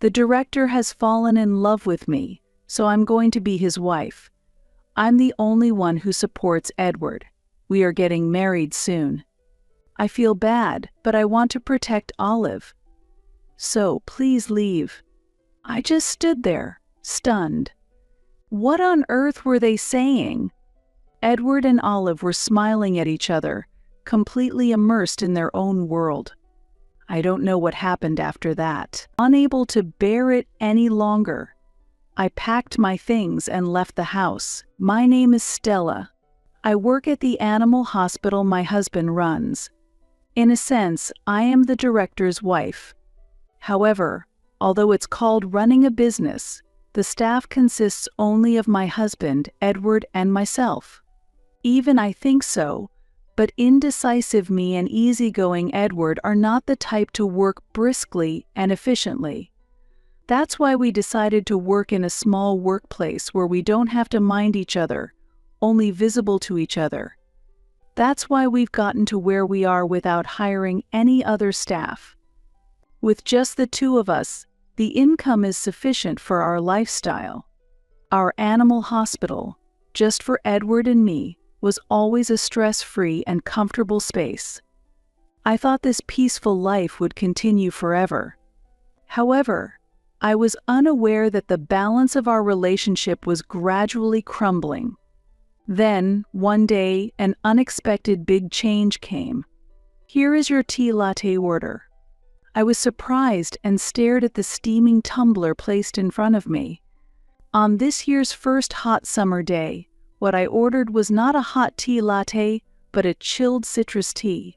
The director has fallen in love with me, so I'm going to be his wife. I'm the only one who supports Edward. We are getting married soon. I feel bad, but I want to protect Olive. So please leave." I just stood there, stunned. What on earth were they saying? Edward and Olive were smiling at each other, completely immersed in their own world. I don't know what happened after that. Unable to bear it any longer, I packed my things and left the house. My name is Stella. I work at the animal hospital my husband runs. In a sense, I am the director's wife. However, although it's called running a business, the staff consists only of my husband, Edward, and myself. Even I think so, but indecisive me and easygoing Edward are not the type to work briskly and efficiently. That's why we decided to work in a small workplace where we don't have to mind each other, only visible to each other. That's why we've gotten to where we are without hiring any other staff. With just the two of us, the income is sufficient for our lifestyle. Our animal hospital, just for Edward and me, was always a stress-free and comfortable space. I thought this peaceful life would continue forever. However, I was unaware that the balance of our relationship was gradually crumbling. Then, one day, an unexpected big change came. "Here is your tea latte order." I was surprised and stared at the steaming tumbler placed in front of me. On this year's first hot summer day, what I ordered was not a hot tea latte, but a chilled citrus tea.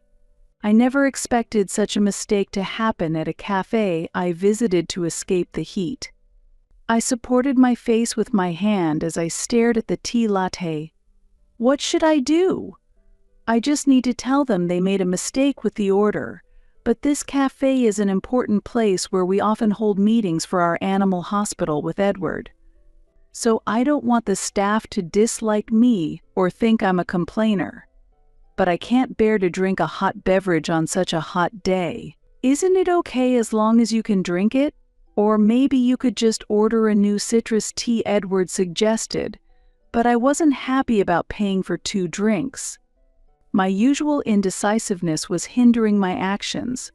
I never expected such a mistake to happen at a cafe I visited to escape the heat. I supported my face with my hand as I stared at the tea latte. What should I do? I just need to tell them they made a mistake with the order. But this cafe is an important place where we often hold meetings for our animal hospital with Edward. So I don't want the staff to dislike me or think I'm a complainer. But I can't bear to drink a hot beverage on such a hot day. Isn't it okay as long as you can drink it? Or maybe you could just order a new citrus tea, Edward suggested, but I wasn't happy about paying for 2 drinks. My usual indecisiveness was hindering my actions.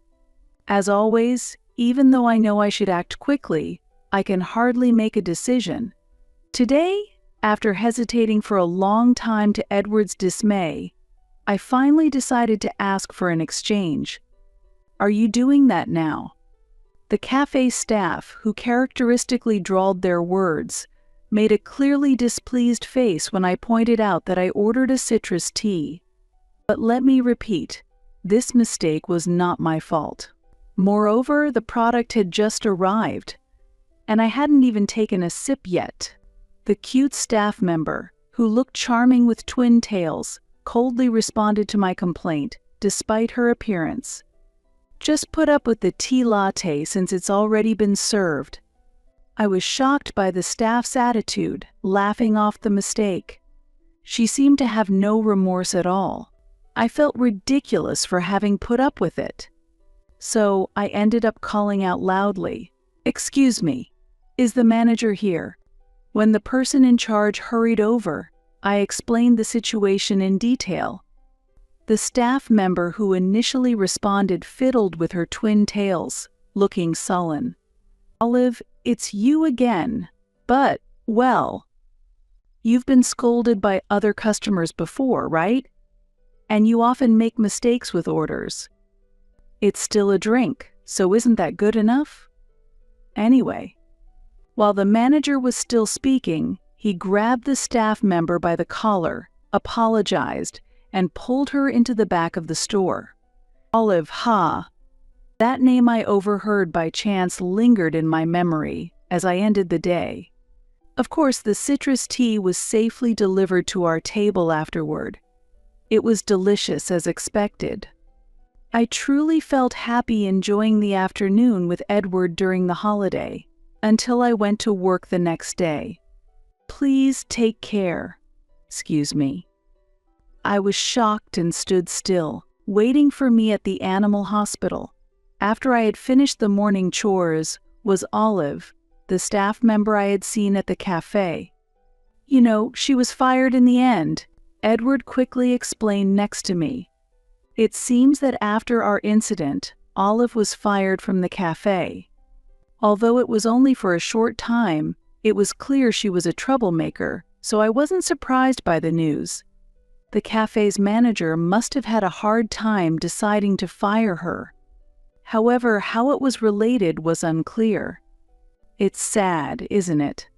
As always, even though I know I should act quickly, I can hardly make a decision. Today, after hesitating for a long time to Edward's dismay, I finally decided to ask for an exchange. "Are you doing that now?" The cafe staff, who characteristically drawled their words, made a clearly displeased face when I pointed out that I ordered a citrus tea. But let me repeat, this mistake was not my fault. Moreover, the product had just arrived, and I hadn't even taken a sip yet. The cute staff member, who looked charming with twin tails, coldly responded to my complaint, despite her appearance. "Just put up with the tea latte since it's already been served." I was shocked by the staff's attitude, laughing off the mistake. She seemed to have no remorse at all. I felt ridiculous for having put up with it. So I ended up calling out loudly, "Excuse me, is the manager here?" When the person in charge hurried over, I explained the situation in detail. The staff member who initially responded fiddled with her twin tails, looking sullen. "Olive, it's you again. But, well, you've been scolded by other customers before, right? And you often make mistakes with orders. It's still a drink, so isn't that good enough?" Anyway, while the manager was still speaking, he grabbed the staff member by the collar, apologized, and pulled her into the back of the store. Olive, ha! That name I overheard by chance lingered in my memory as I ended the day. Of course, the citrus tea was safely delivered to our table afterward. It was delicious as expected. I truly felt happy enjoying the afternoon with Edward during the holiday, until I went to work the next day. "Please take care." "Excuse me." I was shocked and stood still, waiting for me at the animal hospital. After I had finished the morning chores, was Olive, the staff member I had seen at the cafe. You know, she was fired in the end, Edward quickly explained next to me. It seems that after our incident, Olive was fired from the cafe. Although it was only for a short time, it was clear she was a troublemaker, so I wasn't surprised by the news. The cafe's manager must have had a hard time deciding to fire her. However, how it was related was unclear. It's sad, isn't it?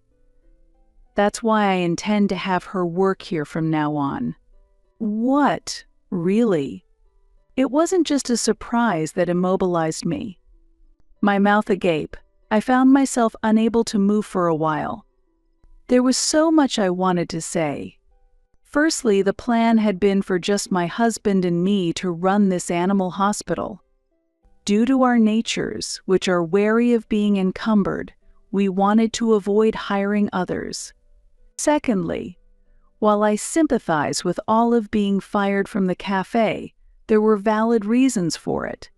That's why I intend to have her work here from now on. What? Really? It wasn't just a surprise that immobilized me. My mouth agape, I found myself unable to move for a while. There was so much I wanted to say. Firstly, the plan had been for just my husband and me to run this animal hospital. Due to our natures, which are wary of being encumbered, we wanted to avoid hiring others. Secondly, while I sympathize with Olive being fired from the cafe, there were valid reasons for it.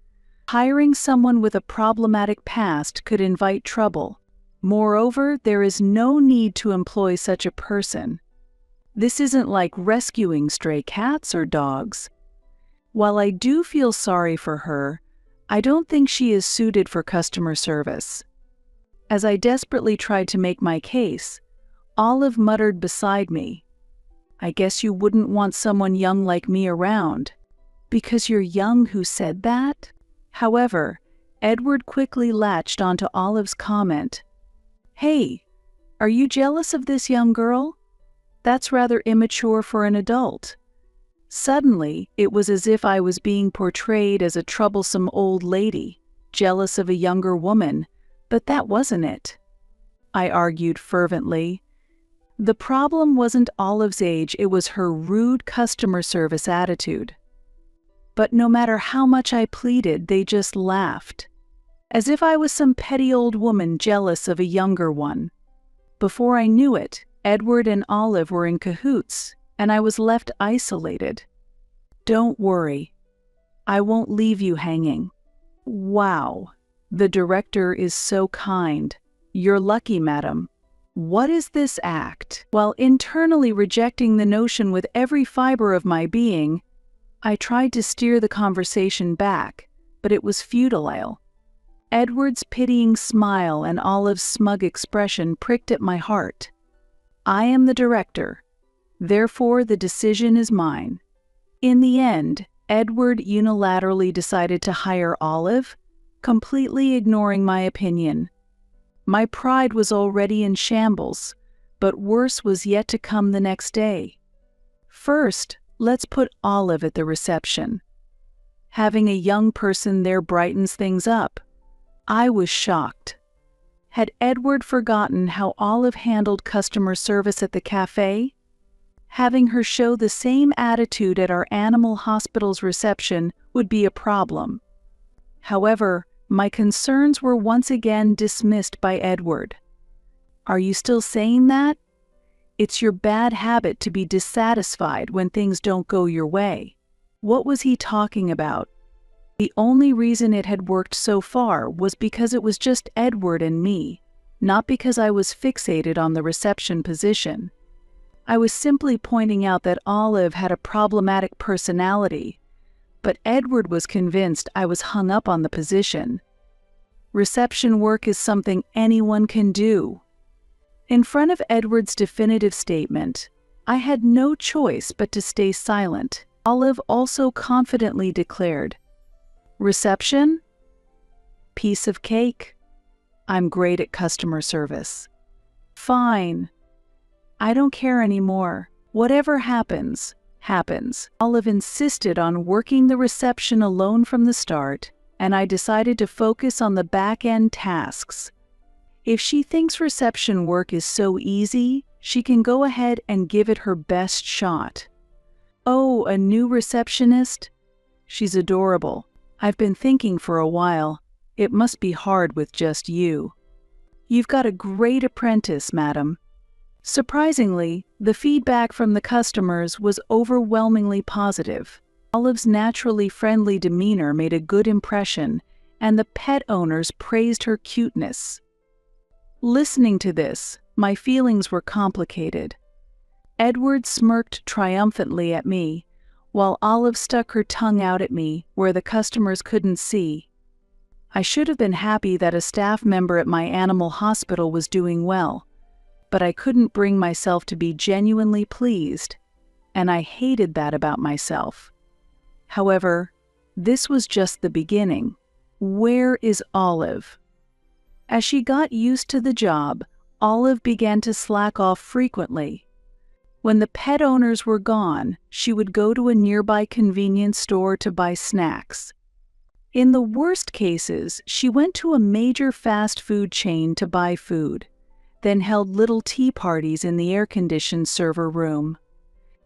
Hiring someone with a problematic past could invite trouble. Moreover, there is no need to employ such a person. This isn't like rescuing stray cats or dogs. While I do feel sorry for her, I don't think she is suited for customer service. As I desperately tried to make my case, Olive muttered beside me, "I guess you wouldn't want someone young like me around." "Because you're young who said that?" However, Edward quickly latched onto Olive's comment. "Hey, are you jealous of this young girl? That's rather immature for an adult." Suddenly, it was as if I was being portrayed as a troublesome old lady, jealous of a younger woman, but that wasn't it. I argued fervently. The problem wasn't Olive's age, it was her rude customer service attitude. But no matter how much I pleaded, they just laughed, as if I was some petty old woman jealous of a younger one. Before I knew it, Edward and Olive were in cahoots, and I was left isolated. "Don't worry. I won't leave you hanging." Wow, the director is so kind. You're lucky, madam. What is this act? While internally rejecting the notion with every fiber of my being, I tried to steer the conversation back, but it was futile. Edward's pitying smile and Olive's smug expression pricked at my heart. I am the director, therefore the decision is mine. In the end, Edward unilaterally decided to hire Olive, completely ignoring my opinion. My pride was already in shambles, but worse was yet to come the next day. First, let's put Olive at the reception. Having a young person there brightens things up. I was shocked. Had Edward forgotten how Olive handled customer service at the cafe? Having her show the same attitude at our animal hospital's reception would be a problem. However, my concerns were once again dismissed by Edward. "Are you still saying that? It's your bad habit to be dissatisfied when things don't go your way." What was he talking about? The only reason it had worked so far was because it was just Edward and me, not because I was fixated on the reception position. I was simply pointing out that Olive had a problematic personality, but Edward was convinced I was hung up on the position. Reception work is something anyone can do. In front of Edward's definitive statement, I had no choice but to stay silent. Olive also confidently declared, "Reception? Piece of cake. I'm great at customer service." "Fine. I don't care anymore. Whatever happens, happens." Olive insisted on working the reception alone from the start, and I decided to focus on the back-end tasks. If she thinks reception work is so easy, she can go ahead and give it her best shot. Oh, a new receptionist? She's adorable. I've been thinking for a while, it must be hard with just you. You've got a great apprentice, madam. Surprisingly, the feedback from the customers was overwhelmingly positive. Olive's naturally friendly demeanor made a good impression, and the pet owners praised her cuteness. Listening to this, my feelings were complicated. Edward smirked triumphantly at me, while Olive stuck her tongue out at me where the customers couldn't see. I should have been happy that a staff member at my animal hospital was doing well, but I couldn't bring myself to be genuinely pleased, and I hated that about myself. However, this was just the beginning. Where is Olive? As she got used to the job, Olive began to slack off frequently. When the pet owners were gone, she would go to a nearby convenience store to buy snacks. In the worst cases, she went to a major fast food chain to buy food, then held little tea parties in the air-conditioned server room.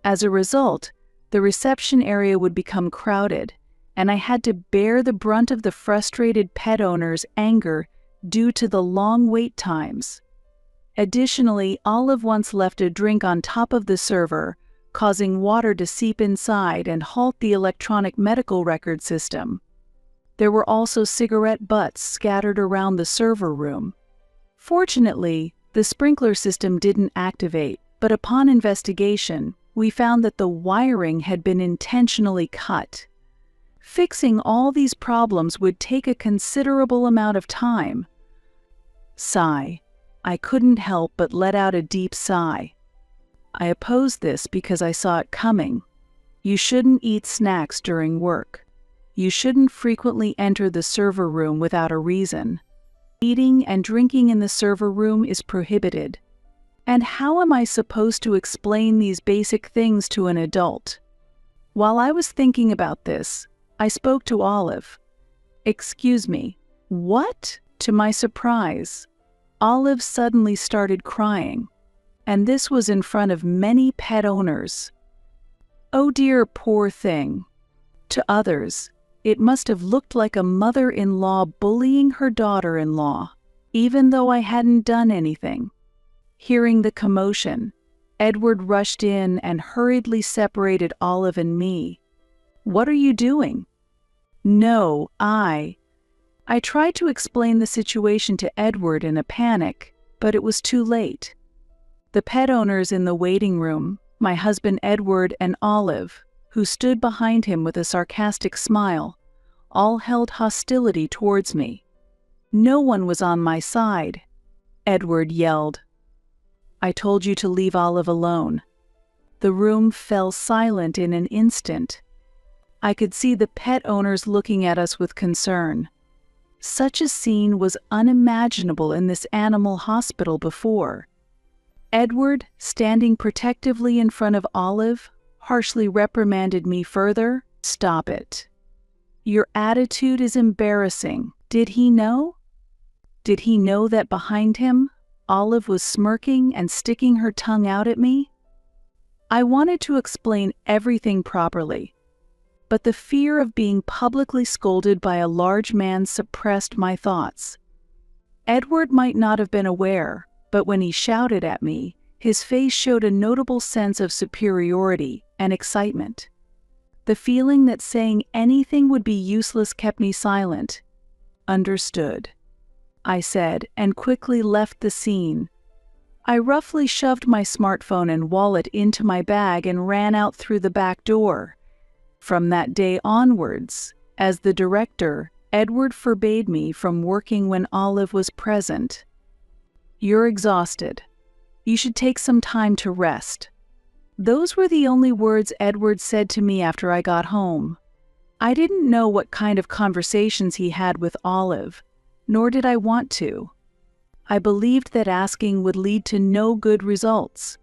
As a result, the reception area would become crowded, and I had to bear the brunt of the frustrated pet owners' anger due to the long wait times. Additionally, Olive once left a drink on top of the server, causing water to seep inside and halt the electronic medical record system. There were also cigarette butts scattered around the server room. Fortunately, the sprinkler system didn't activate, but upon investigation, we found that the wiring had been intentionally cut. Fixing all these problems would take a considerable amount of time. Sigh. I couldn't help but let out a deep sigh. I opposed this because I saw it coming. You shouldn't eat snacks during work. You shouldn't frequently enter the server room without a reason. Eating and drinking in the server room is prohibited. And how am I supposed to explain these basic things to an adult? While I was thinking about this, I spoke to Olive. "Excuse me, what?" To my surprise, Olive suddenly started crying, and this was in front of many pet owners. Oh dear, poor thing. To others, it must have looked like a mother-in-law bullying her daughter-in-law, even though I hadn't done anything. Hearing the commotion, Edward rushed in and hurriedly separated Olive and me. "What are you doing?" "No, I tried to explain the situation to Edward in a panic, but it was too late. The pet owners in the waiting room, my husband Edward and Olive, who stood behind him with a sarcastic smile, all held hostility towards me. No one was on my side. Edward yelled, "I told you to leave Olive alone." The room fell silent in an instant. I could see the pet owners looking at us with concern. Such a scene was unimaginable in this animal hospital before. Edward, standing protectively in front of Olive, harshly reprimanded me further. "Stop it. Your attitude is embarrassing." Did he know? Did he know that behind him, Olive was smirking and sticking her tongue out at me? I wanted to explain everything properly, but the fear of being publicly scolded by a large man suppressed my thoughts. Edward might not have been aware, but when he shouted at me, his face showed a notable sense of superiority and excitement. The feeling that saying anything would be useless kept me silent. "Understood," I said, and quickly left the scene. I roughly shoved my smartphone and wallet into my bag and ran out through the back door. From that day onwards, as the director, Edward forbade me from working when Olive was present. "You're exhausted. You should take some time to rest." Those were the only words Edward said to me after I got home. I didn't know what kind of conversations he had with Olive, nor did I want to. I believed that asking would lead to no good results.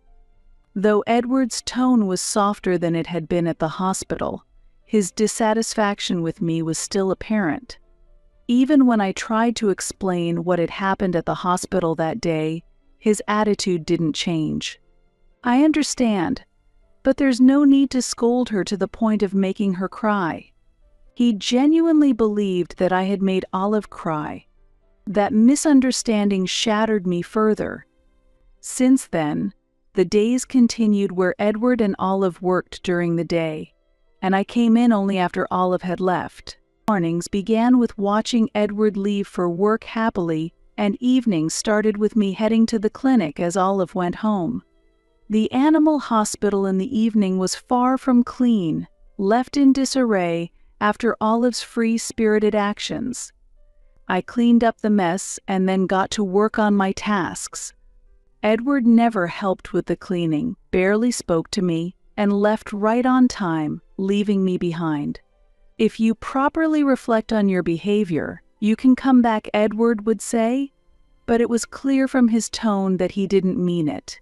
Though Edward's tone was softer than it had been at the hospital, his dissatisfaction with me was still apparent. Even when I tried to explain what had happened at the hospital that day, his attitude didn't change. "I understand, but there's no need to scold her to the point of making her cry." He genuinely believed that I had made Olive cry. That misunderstanding shattered me further. Since then, the days continued where Edward and Olive worked during the day, and I came in only after Olive had left. Mornings began with watching Edward leave for work happily, and evenings started with me heading to the clinic as Olive went home. The animal hospital in the evening was far from clean, left in disarray after Olive's free-spirited actions. I cleaned up the mess and then got to work on my tasks. Edward never helped with the cleaning, barely spoke to me, and left right on time, leaving me behind. "If you properly reflect on your behavior, you can come back," Edward would say, but it was clear from his tone that he didn't mean it.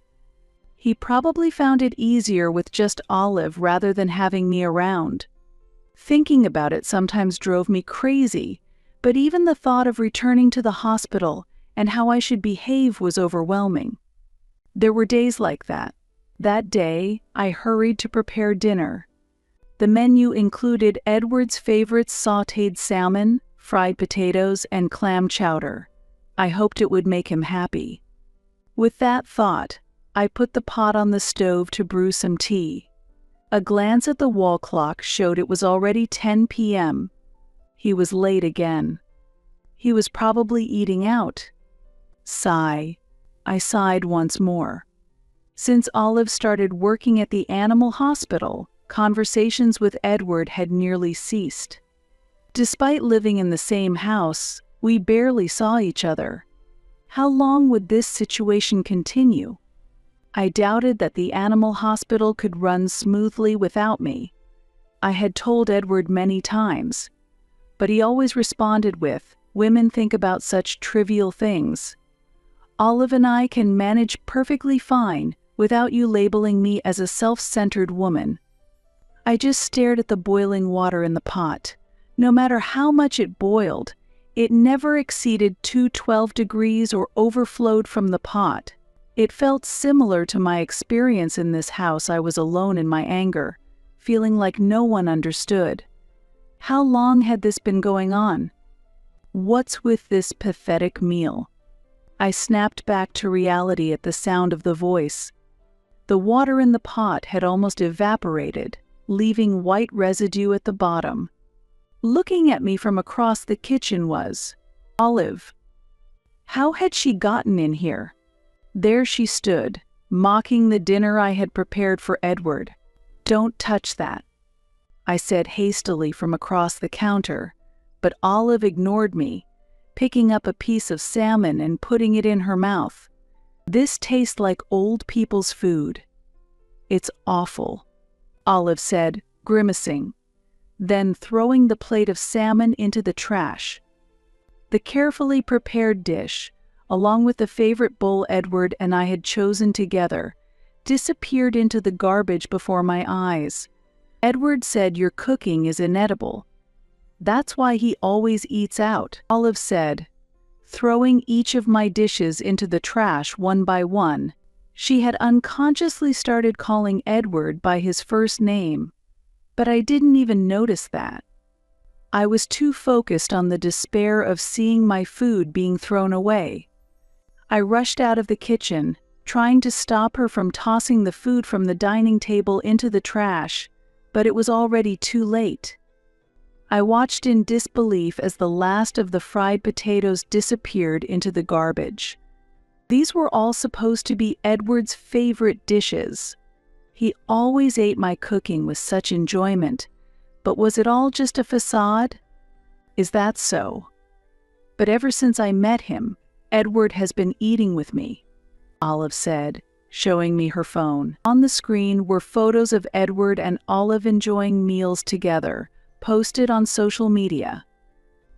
He probably found it easier with just Olive rather than having me around. Thinking about it sometimes drove me crazy, but even the thought of returning to the hospital and how I should behave was overwhelming. There were days like that. That day, I hurried to prepare dinner. The menu included Edward's favorite sautéed salmon, fried potatoes, and clam chowder. I hoped it would make him happy. With that thought, I put the pot on the stove to brew some tea. A glance at the wall clock showed it was already 10 p.m. He was late again. He was probably eating out. Sigh. I sighed once more. Since Olive started working at the animal hospital, conversations with Edward had nearly ceased. Despite living in the same house, we barely saw each other. How long would this situation continue? I doubted that the animal hospital could run smoothly without me. I had told Edward many times, but he always responded with, "Women think about such trivial things. Olive and I can manage perfectly fine without you labeling me as a self-centered woman." I just stared at the boiling water in the pot. No matter how much it boiled, it never exceeded 212 degrees or overflowed from the pot. It felt similar to my experience in this house. I was alone in my anger, feeling like no one understood. How long had this been going on? What's with this pathetic meal? I snapped back to reality at the sound of the voice. The water in the pot had almost evaporated, leaving white residue at the bottom. Looking at me from across the kitchen was Olive. How had she gotten in here? There she stood, mocking the dinner I had prepared for Edward. "Don't touch that," I said hastily from across the counter, but Olive ignored me, picking up a piece of salmon and putting it in her mouth. "This tastes like old people's food." "It's awful," Olive said, grimacing, then throwing the plate of salmon into the trash. The carefully prepared dish, along with the favorite bowl Edward and I had chosen together, disappeared into the garbage before my eyes. "Edward said your cooking is inedible. That's why he always eats out," Olive said, throwing each of my dishes into the trash one by one. She had unconsciously started calling Edward by his first name, but I didn't even notice that. I was too focused on the despair of seeing my food being thrown away. I rushed out of the kitchen, trying to stop her from tossing the food from the dining table into the trash, but it was already too late. I watched in disbelief as the last of the fried potatoes disappeared into the garbage. These were all supposed to be Edward's favorite dishes. He always ate my cooking with such enjoyment, but was it all just a facade? Is that so? But ever since I met him, Edward has been eating with me, Olive said, showing me her phone. On the screen were photos of Edward and Olive enjoying meals together, posted on social media.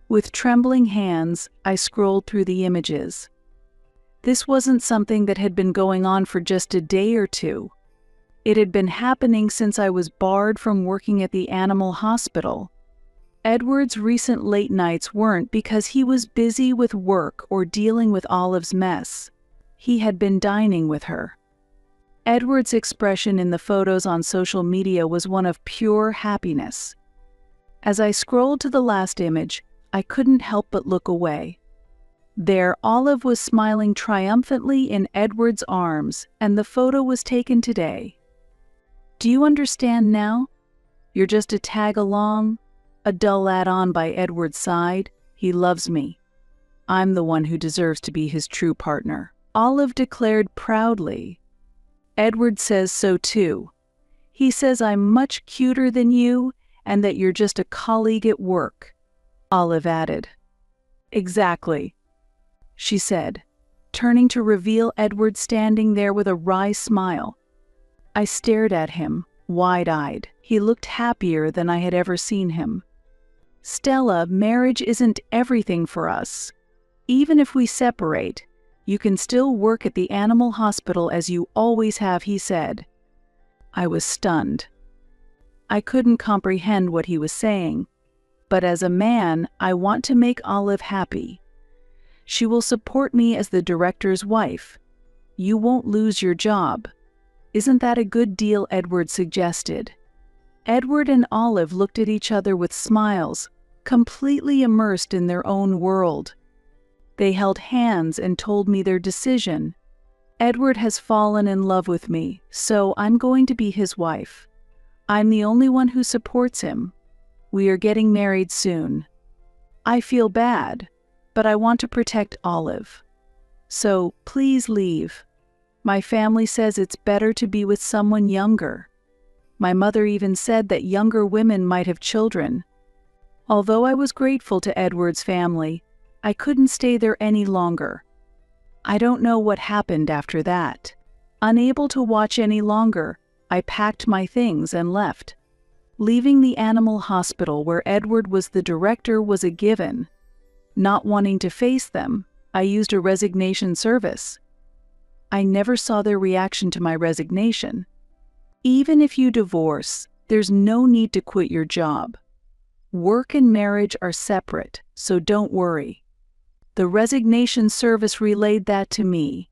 With trembling hands, I scrolled through the images. This wasn't something that had been going on for just a day or two. It had been happening since I was barred from working at the animal hospital. Edward's recent late nights weren't because he was busy with work or dealing with Olive's mess. He had been dining with her. Edward's expression in the photos on social media was one of pure happiness. As I scrolled to the last image, I couldn't help but look away. There, Olive was smiling triumphantly in Edward's arms, and the photo was taken today. Do you understand now? You're just a tag along, a dull add-on by Edward's side. He loves me. I'm the one who deserves to be his true partner. Olive declared proudly. Edward says so too. He says I'm much cuter than you and that you're just a colleague at work. Olive added. Exactly, she said, turning to reveal Edward standing there with a wry smile. I stared at him, wide-eyed. He looked happier than I had ever seen him. Stella, marriage isn't everything for us. Even if we separate, you can still work at the animal hospital as you always have, he said. I was stunned. I couldn't comprehend what he was saying, but as a man, I want to make Olive happy. She will support me as the director's wife. You won't lose your job. Isn't that a good deal? Edward suggested. Edward and Olive looked at each other with smiles, completely immersed in their own world. They held hands and told me their decision. Edward has fallen in love with me, so I'm going to be his wife. I'm the only one who supports him. We are getting married soon. I feel bad, but I want to protect Olive. So please leave. My family says it's better to be with someone younger. My mother even said that younger women might have children. Although I was grateful to Edward's family, I couldn't stay there any longer. I don't know what happened after that. Unable to watch any longer, I packed my things and left. Leaving the animal hospital where Edward was the director was a given. Not wanting to face them, I used a resignation service. I never saw their reaction to my resignation. Even if you divorce, there's no need to quit your job. Work and marriage are separate, so don't worry. The resignation service relayed that to me,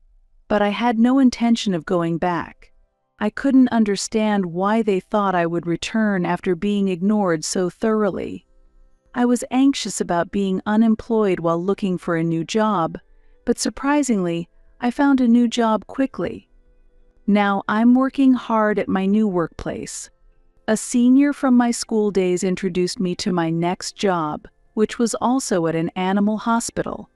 but I had no intention of going back. I couldn't understand why they thought I would return after being ignored so thoroughly. I was anxious about being unemployed while looking for a new job, but surprisingly, I found a new job quickly. Now I'm working hard at my new workplace. A senior from my school days introduced me to my next job, which was also at an animal hospital.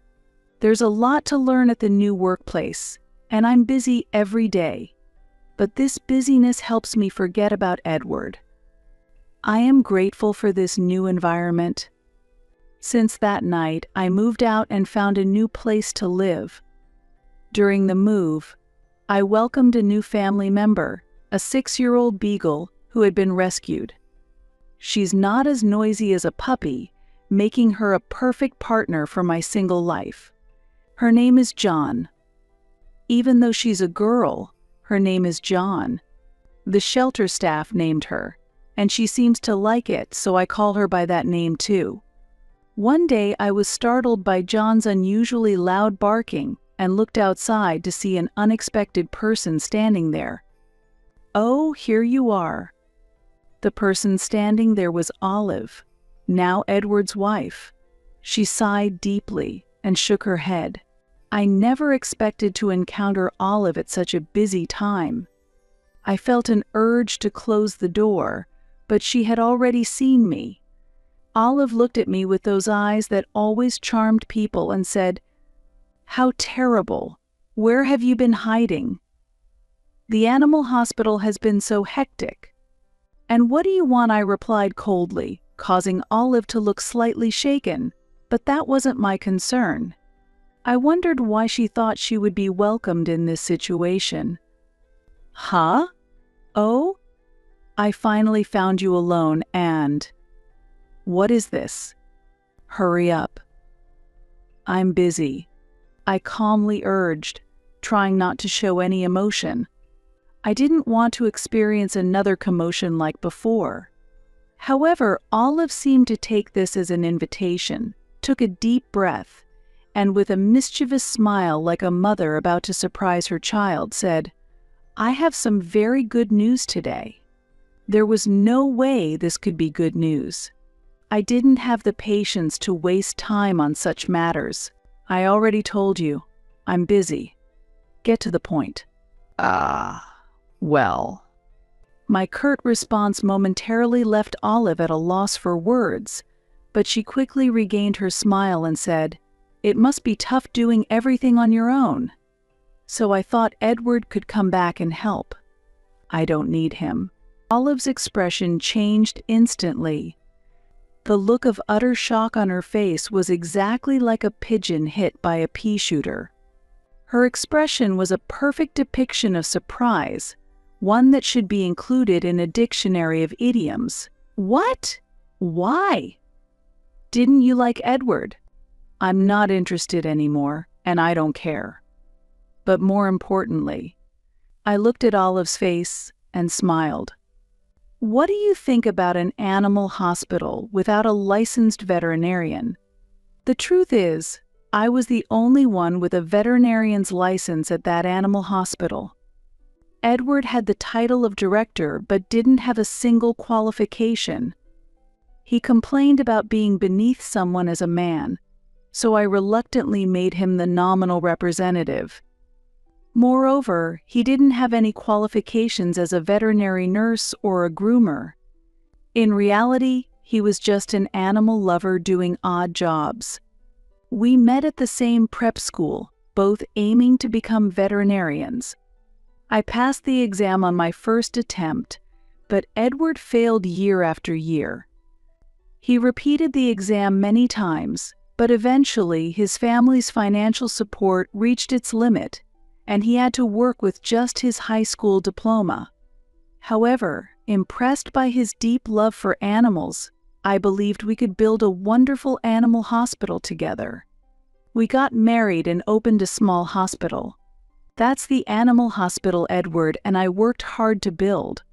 There's a lot to learn at the new workplace, and I'm busy every day. But this busyness helps me forget about Edward. I am grateful for this new environment. Since that night, I moved out and found a new place to live. During the move, I welcomed a new family member, a 6-year-old beagle who had been rescued. She's not as noisy as a puppy, making her a perfect partner for my single life. Her name is John. Even though she's a girl, her name is John. The shelter staff named her, and she seems to like it, so I call her by that name too. One day I was startled by John's unusually loud barking and looked outside to see an unexpected person standing there. Oh, here you are. The person standing there was Olive, now Edward's wife. She sighed deeply and shook her head. I never expected to encounter Olive at such a busy time. I felt an urge to close the door, but she had already seen me. Olive looked at me with those eyes that always charmed people and said, "How terrible! Where have you been hiding?" "The animal hospital has been so hectic." "And what do you want?" I replied coldly, causing Olive to look slightly shaken, but that wasn't my concern. I wondered why she thought she would be welcomed in this situation. "Huh? Oh? I finally found you alone and—" "What is this?" "Hurry up." "I'm busy," I calmly urged, trying not to show any emotion. I didn't want to experience another commotion like before. However, Olive seemed to take this as an invitation, took a deep breath, and with a mischievous smile like a mother about to surprise her child, said, "I have some very good news today." There was no way this could be good news. I didn't have the patience to waste time on such matters. "I already told you, I'm busy. Get to the point." Well. My curt response momentarily left Olive at a loss for words, but she quickly regained her smile and said, "It must be tough doing everything on your own." So I thought Edward could come back and help. I don't need him. Olive's expression changed instantly. The look of utter shock on her face was exactly like a pigeon hit by a pea shooter. Her expression was a perfect depiction of surprise, one that should be included in a dictionary of idioms. "What? Why? Didn't you like Edward?" "I'm not interested anymore, and I don't care." But more importantly, I looked at Olive's face and smiled. "What do you think about an animal hospital without a licensed veterinarian?" The truth is, I was the only one with a veterinarian's license at that animal hospital. Edward had the title of director but didn't have a single qualification. He complained about being beneath someone as a man, so I reluctantly made him the nominal representative. Moreover, he didn't have any qualifications as a veterinary nurse or a groomer. In reality, he was just an animal lover doing odd jobs. We met at the same prep school, both aiming to become veterinarians. I passed the exam on my first attempt, but Edward failed year after year. He repeated the exam many times, but eventually his family's financial support reached its limit, and he had to work with just his high school diploma. However, impressed by his deep love for animals, I believed we could build a wonderful animal hospital together. We got married and opened a small hospital. That's the animal hospital Edward and I worked hard to build.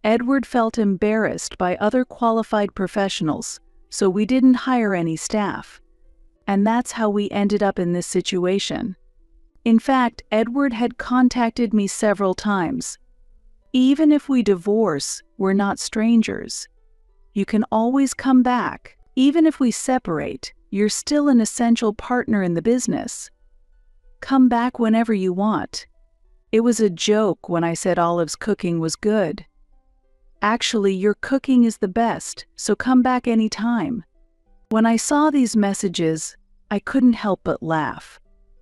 Edward felt embarrassed by other qualified professionals, so we didn't hire any staff. And that's how we ended up in this situation. In fact, Edward had contacted me several times. "Even if we divorce, we're not strangers. You can always come back. Even if we separate, you're still an essential partner in the business. Come back whenever you want." It was a joke when I said Olive's cooking was good. "Actually, your cooking is the best, so come back anytime." When I saw these messages, I couldn't help but laugh.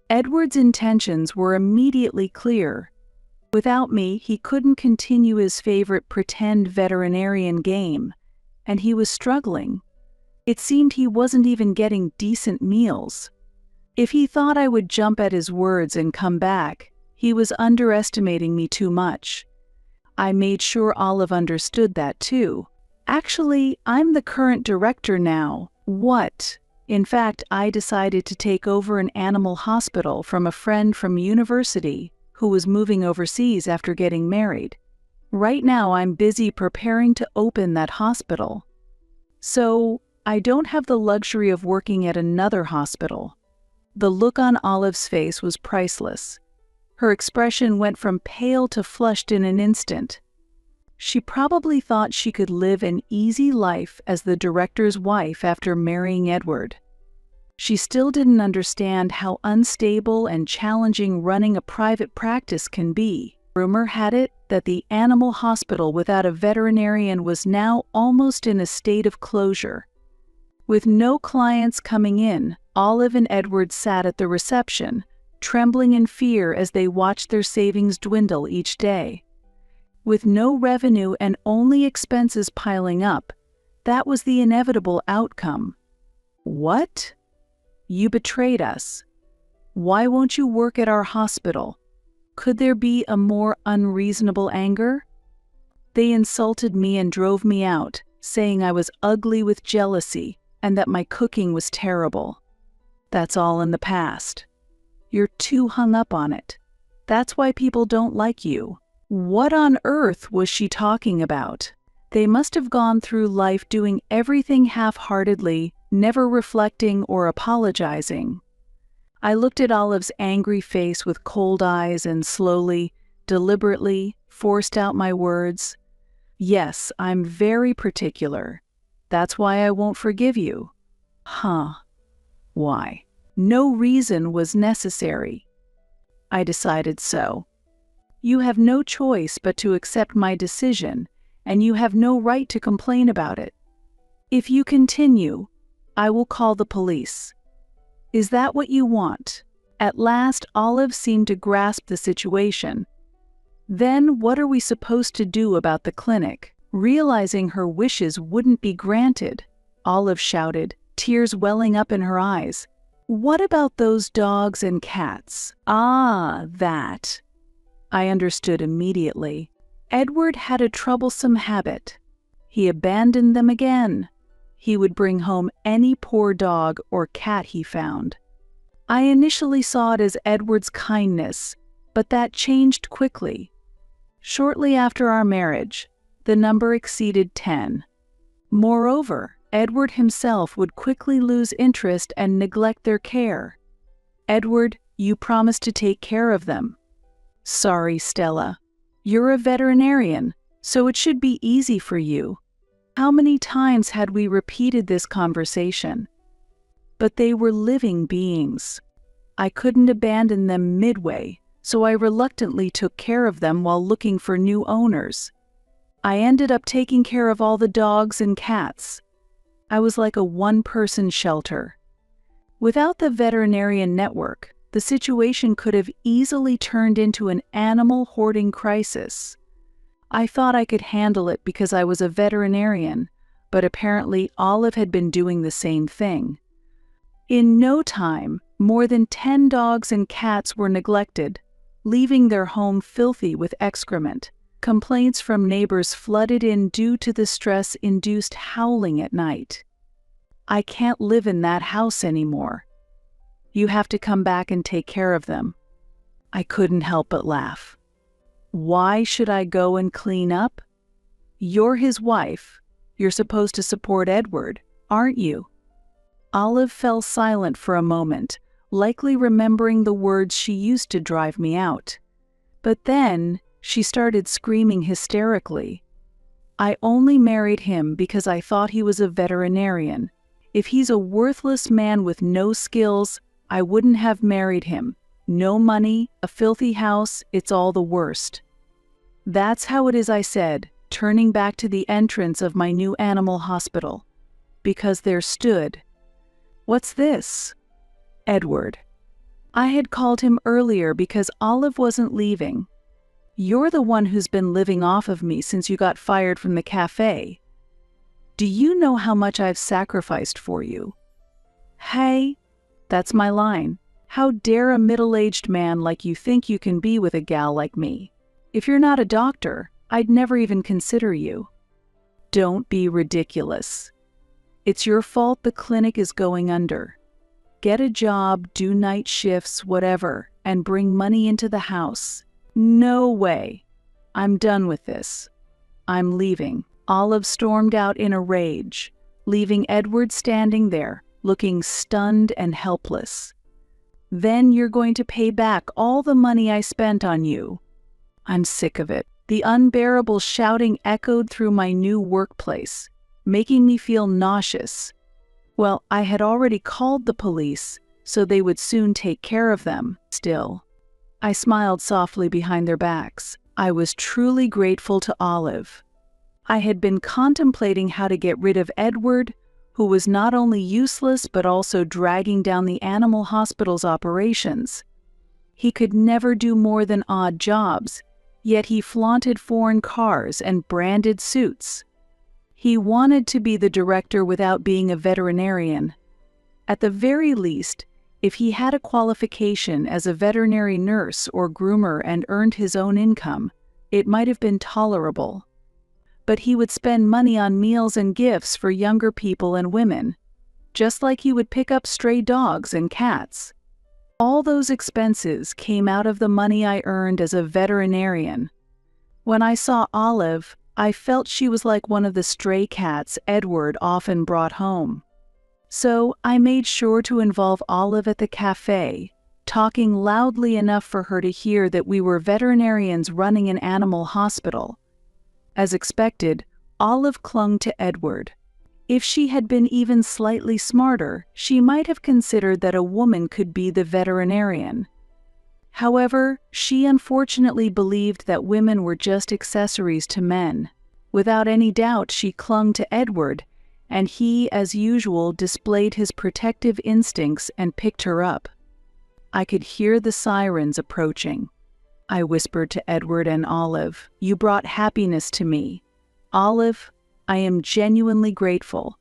Edward's intentions were immediately clear. Without me, he couldn't continue his favorite pretend veterinarian game, and he was struggling. It seemed he wasn't even getting decent meals. If he thought I would jump at his words and come back, he was underestimating me too much. I made sure Olive understood that too. "Actually, I'm the current director now." "What?" In fact, I decided to take over an animal hospital from a friend from university who was moving overseas after getting married. Right now I'm busy preparing to open that hospital. So, I don't have the luxury of working at another hospital. The look on Olive's face was priceless. Her expression went from pale to flushed in an instant. She probably thought she could live an easy life as the director's wife after marrying Edward. She still didn't understand how unstable and challenging running a private practice can be. Rumor had it that the animal hospital without a veterinarian was now almost in a state of closure. With no clients coming in, Olive and Edward sat at the reception, trembling in fear as they watched their savings dwindle each day. With no revenue and only expenses piling up, that was the inevitable outcome. "What? You betrayed us. Why won't you work at our hospital?" Could there be a more unreasonable anger? They insulted me and drove me out, saying I was ugly with jealousy and that my cooking was terrible. That's all in the past. You're too hung up on it. That's why people don't like you. What on earth was she talking about? They must have gone through life doing everything half-heartedly, never reflecting or apologizing. I looked at Olive's angry face with cold eyes and slowly, deliberately, forced out my words. "Yes, I'm very particular. That's why I won't forgive you." "Huh. Why?" "No reason was necessary. I decided so. You have no choice but to accept my decision, and you have no right to complain about it. If you continue, I will call the police. Is that what you want? At last, Olive seemed to grasp the situation. Then what are we supposed to do about the clinic? Realizing her wishes wouldn't be granted, Olive shouted, tears welling up in her eyes. What about those dogs and cats? Ah, that. I understood immediately. Edward had a troublesome habit. He abandoned them again. He would bring home any poor dog or cat he found. I initially saw it as Edward's kindness, but that changed quickly. Shortly after our marriage, the number exceeded 10. Moreover, Edward himself would quickly lose interest and neglect their care. Edward, you promised to take care of them. Sorry, Stella. You're a veterinarian, so it should be easy for you. How many times had we repeated this conversation? But they were living beings. I couldn't abandon them midway, so I reluctantly took care of them while looking for new owners. I ended up taking care of all the dogs and cats. I was like a one-person shelter. Without the veterinarian network, the situation could have easily turned into an animal hoarding crisis. I thought I could handle it because I was a veterinarian, but apparently Olive had been doing the same thing. In no time, more than 10 dogs and cats were neglected, leaving their home filthy with excrement. Complaints from neighbors flooded in due to the stress-induced howling at night. I can't live in that house anymore. You have to come back and take care of them. I couldn't help but laugh. Why should I go and clean up? You're his wife. You're supposed to support Edward, aren't you? Olive fell silent for a moment, likely remembering the words she used to drive me out. But then, she started screaming hysterically. I only married him because I thought he was a veterinarian. If he's a worthless man with no skills, I wouldn't have married him. No money, a filthy house, it's all the worst. That's how it is, I said, turning back to the entrance of my new animal hospital. Because there stood... What's this? Edward. I had called him earlier because Olive wasn't leaving. You're the one who's been living off of me since you got fired from the cafe. Do you know how much I've sacrificed for you? Hey, that's my line. How dare a middle-aged man like you think you can be with a gal like me? If you're not a doctor, I'd never even consider you. Don't be ridiculous. It's your fault the clinic is going under. Get a job, do night shifts, whatever, and bring money into the house. No way. I'm done with this. I'm leaving. Olive stormed out in a rage, leaving Edward standing there, looking stunned and helpless. Then you're going to pay back all the money I spent on you. I'm sick of it. The unbearable shouting echoed through my new workplace, making me feel nauseous. Well, I had already called the police, so they would soon take care of them. Still, I smiled softly behind their backs. I was truly grateful to Olive. I had been contemplating how to get rid of Edward, who was not only useless but also dragging down the animal hospital's operations. He could never do more than odd jobs, yet he flaunted foreign cars and branded suits. He wanted to be the director without being a veterinarian. At the very least, if he had a qualification as a veterinary nurse or groomer and earned his own income, it might have been tolerable. But he would spend money on meals and gifts for younger people and women, just like he would pick up stray dogs and cats. All those expenses came out of the money I earned as a veterinarian. When I saw Olive, I felt she was like one of the stray cats Edward often brought home. So I made sure to involve Olive at the cafe, talking loudly enough for her to hear that we were veterinarians running an animal hospital. As expected, Olive clung to Edward. If she had been even slightly smarter, she might have considered that a woman could be the veterinarian. However, she unfortunately believed that women were just accessories to men. Without any doubt, she clung to Edward, and he, as usual, displayed his protective instincts and picked her up. I could hear the sirens approaching. I whispered to Edward and Olive, "You brought happiness to me. Olive, I am genuinely grateful.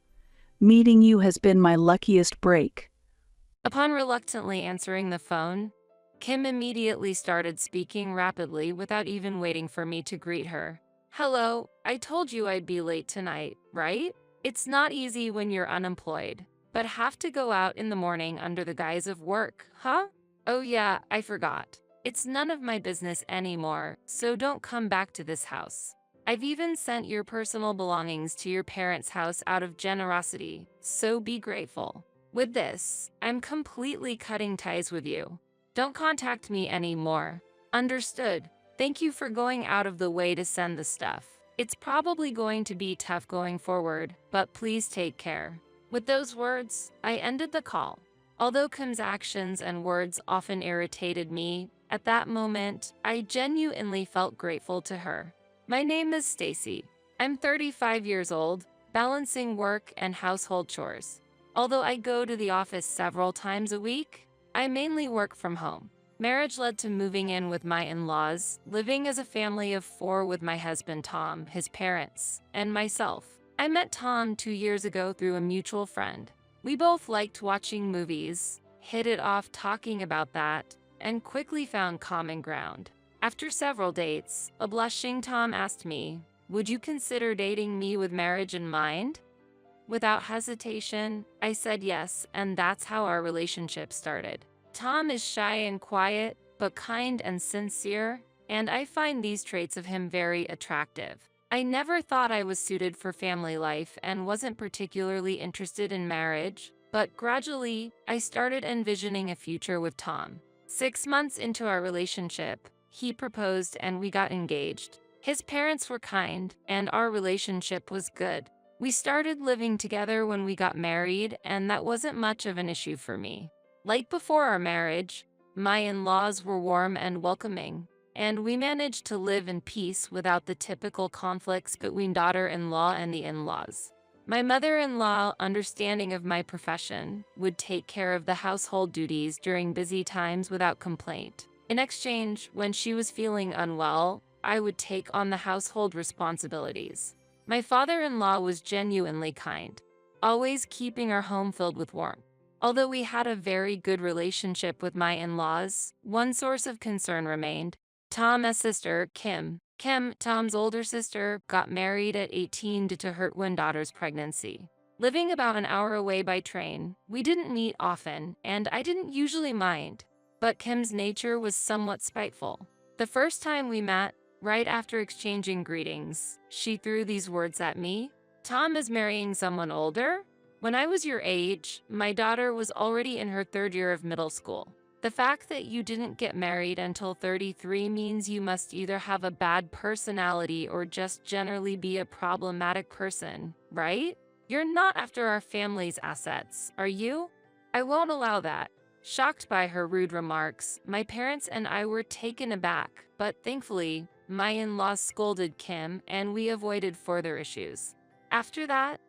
Meeting you has been my luckiest break." Upon reluctantly answering the phone, Kim immediately started speaking rapidly without even waiting for me to greet her. "Hello, I told you I'd be late tonight, right? It's not easy when you're unemployed, but have to go out in the morning under the guise of work, huh? Oh yeah, I forgot. It's none of my business anymore, so don't come back to this house. I've even sent your personal belongings to your parents' house out of generosity, so be grateful. With this, I'm completely cutting ties with you. Don't contact me anymore. Understood. Thank you for going out of the way to send the stuff. It's probably going to be tough going forward, but please take care." With those words, I ended the call. Although Kim's actions and words often irritated me, at that moment, I genuinely felt grateful to her. My name is Stacy. I'm 35 years old, balancing work and household chores. Although I go to the office several times a week, I mainly work from home. Marriage led to moving in with my in-laws, living as a family of 4 with my husband Tom, his parents, and myself. I met Tom 2 years ago through a mutual friend. We both liked watching movies, hit it off talking about that, and quickly found common ground. After several dates, a blushing Tom asked me, "Would you consider dating me with marriage in mind?" Without hesitation, I said yes, and that's how our relationship started. Tom is shy and quiet, but kind and sincere, and I find these traits of him very attractive. I never thought I was suited for family life and wasn't particularly interested in marriage, but gradually, I started envisioning a future with Tom. 6 months into our relationship, he proposed and we got engaged. His parents were kind, and our relationship was good. We started living together when we got married, and that wasn't much of an issue for me. Like before our marriage, my in-laws were warm and welcoming, and we managed to live in peace without the typical conflicts between daughter-in-law and the in-laws. My mother-in-law, understanding of my profession, would take care of the household duties during busy times without complaint. In exchange, when she was feeling unwell, I would take on the household responsibilities. My father-in-law was genuinely kind, always keeping our home filled with warmth. Although we had a very good relationship with my in-laws, one source of concern remained. Tom's sister, Kim, Tom's older sister, got married at 18 due to her twin daughter's pregnancy. Living about an hour away by train, we didn't meet often, and I didn't usually mind. But Kim's nature was somewhat spiteful. The first time we met, right after exchanging greetings, she threw these words at me. "Tom is marrying someone older? When I was your age, my daughter was already in her 3rd year of middle school. The fact that you didn't get married until 33 means you must either have a bad personality or just generally be a problematic person, right? You're not after our family's assets, are you? I won't allow that." Shocked by her rude remarks, my parents and I were taken aback, but thankfully, my in-laws scolded Kim and we avoided further issues. After that,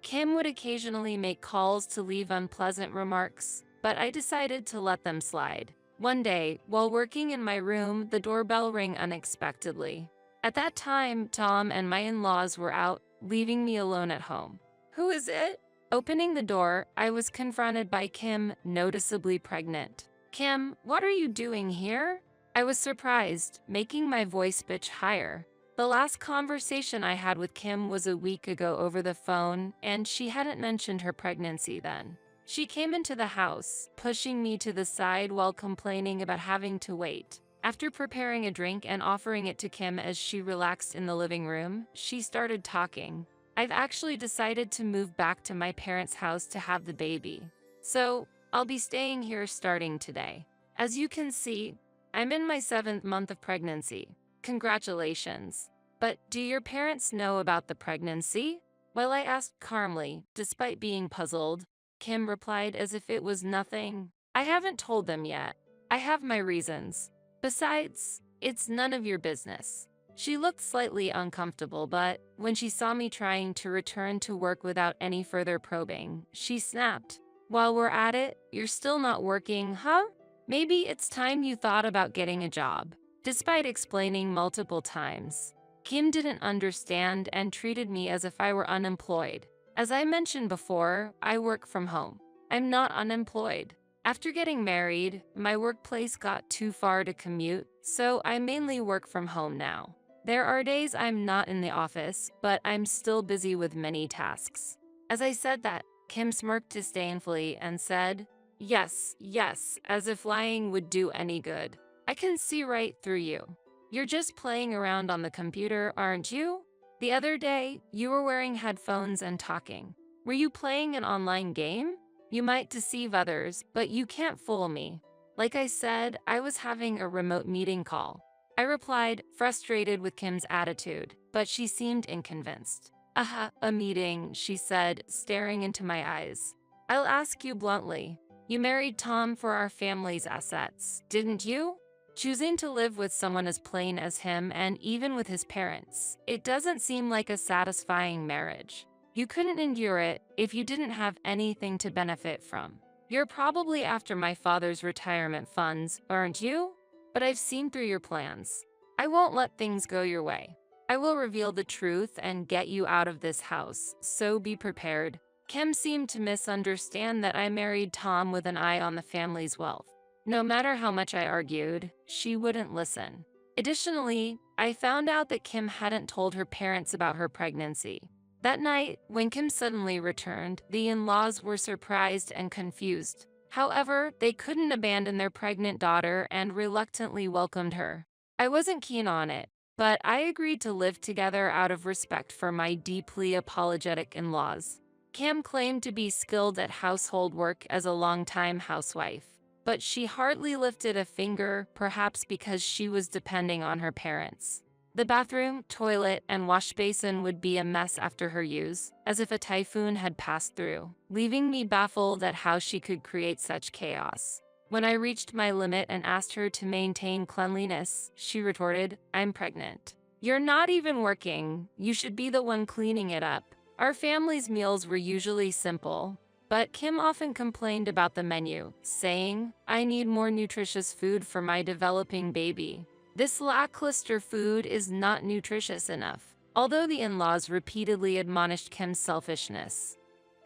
Kim would occasionally make calls to leave unpleasant remarks, but I decided to let them slide. One day, while working in my room, the doorbell rang unexpectedly. At that time, Tom and my in-laws were out, leaving me alone at home. "Who is it?" Opening the door, I was confronted by Kim, noticeably pregnant. "Kim, what are you doing here?" I was surprised, making my voice pitch higher. The last conversation I had with Kim was a week ago over the phone, and she hadn't mentioned her pregnancy then. She came into the house, pushing me to the side while complaining about having to wait. After preparing a drink and offering it to Kim as she relaxed in the living room, she started talking. "I've actually decided to move back to my parents' house to have the baby. So, I'll be staying here starting today. As you can see, I'm in my 7th month of pregnancy. Congratulations. But do your parents know about the pregnancy?" While I asked calmly, despite being puzzled, Kim replied as if it was nothing. "I haven't told them yet. I have my reasons. Besides, it's none of your business." She looked slightly uncomfortable, but when she saw me trying to return to work without any further probing, she snapped, "While we're at it, you're still not working, huh? Maybe it's time you thought about getting a job." Despite explaining multiple times, Kim didn't understand and treated me as if I were unemployed. As I mentioned before, I work from home. I'm not unemployed. After getting married, my workplace got too far to commute, so I mainly work from home now. There are days I'm not in the office, but I'm still busy with many tasks. As I said that, Kim smirked disdainfully and said, "Yes, yes," as if lying would do any good. "I can see right through you. You're just playing around on the computer, aren't you? The other day, you were wearing headphones and talking. Were you playing an online game? You might deceive others, but you can't fool me." Like I said, I was having a remote meeting call. I replied, frustrated with Kim's attitude, but she seemed unconvinced. A meeting," she said, staring into my eyes. "I'll ask you bluntly. You married Tom for our family's assets, didn't you? Choosing to live with someone as plain as him and even with his parents, it doesn't seem like a satisfying marriage. You couldn't endure it if you didn't have anything to benefit from. You're probably after my father's retirement funds, aren't you? But I've seen through your plans. I won't let things go your way. I will reveal the truth and get you out of this house, so be prepared." Kim seemed to misunderstand that I married Tom with an eye on the family's wealth. No matter how much I argued, she wouldn't listen. Additionally, I found out that Kim hadn't told her parents about her pregnancy. That night, when Kim suddenly returned, the in-laws were surprised and confused. However, they couldn't abandon their pregnant daughter and reluctantly welcomed her. I wasn't keen on it, but I agreed to live together out of respect for my deeply apologetic in-laws. Kim claimed to be skilled at household work as a longtime housewife, but she hardly lifted a finger, perhaps because she was depending on her parents. The bathroom, toilet, and wash basin would be a mess after her use, as if a typhoon had passed through, leaving me baffled at how she could create such chaos. When I reached my limit and asked her to maintain cleanliness, she retorted, "I'm pregnant. You're not even working. You should be the one cleaning it up." Our family's meals were usually simple, but Kim often complained about the menu, saying, "I need more nutritious food for my developing baby. This lackluster food is not nutritious enough." Although the in-laws repeatedly admonished Kim's selfishness,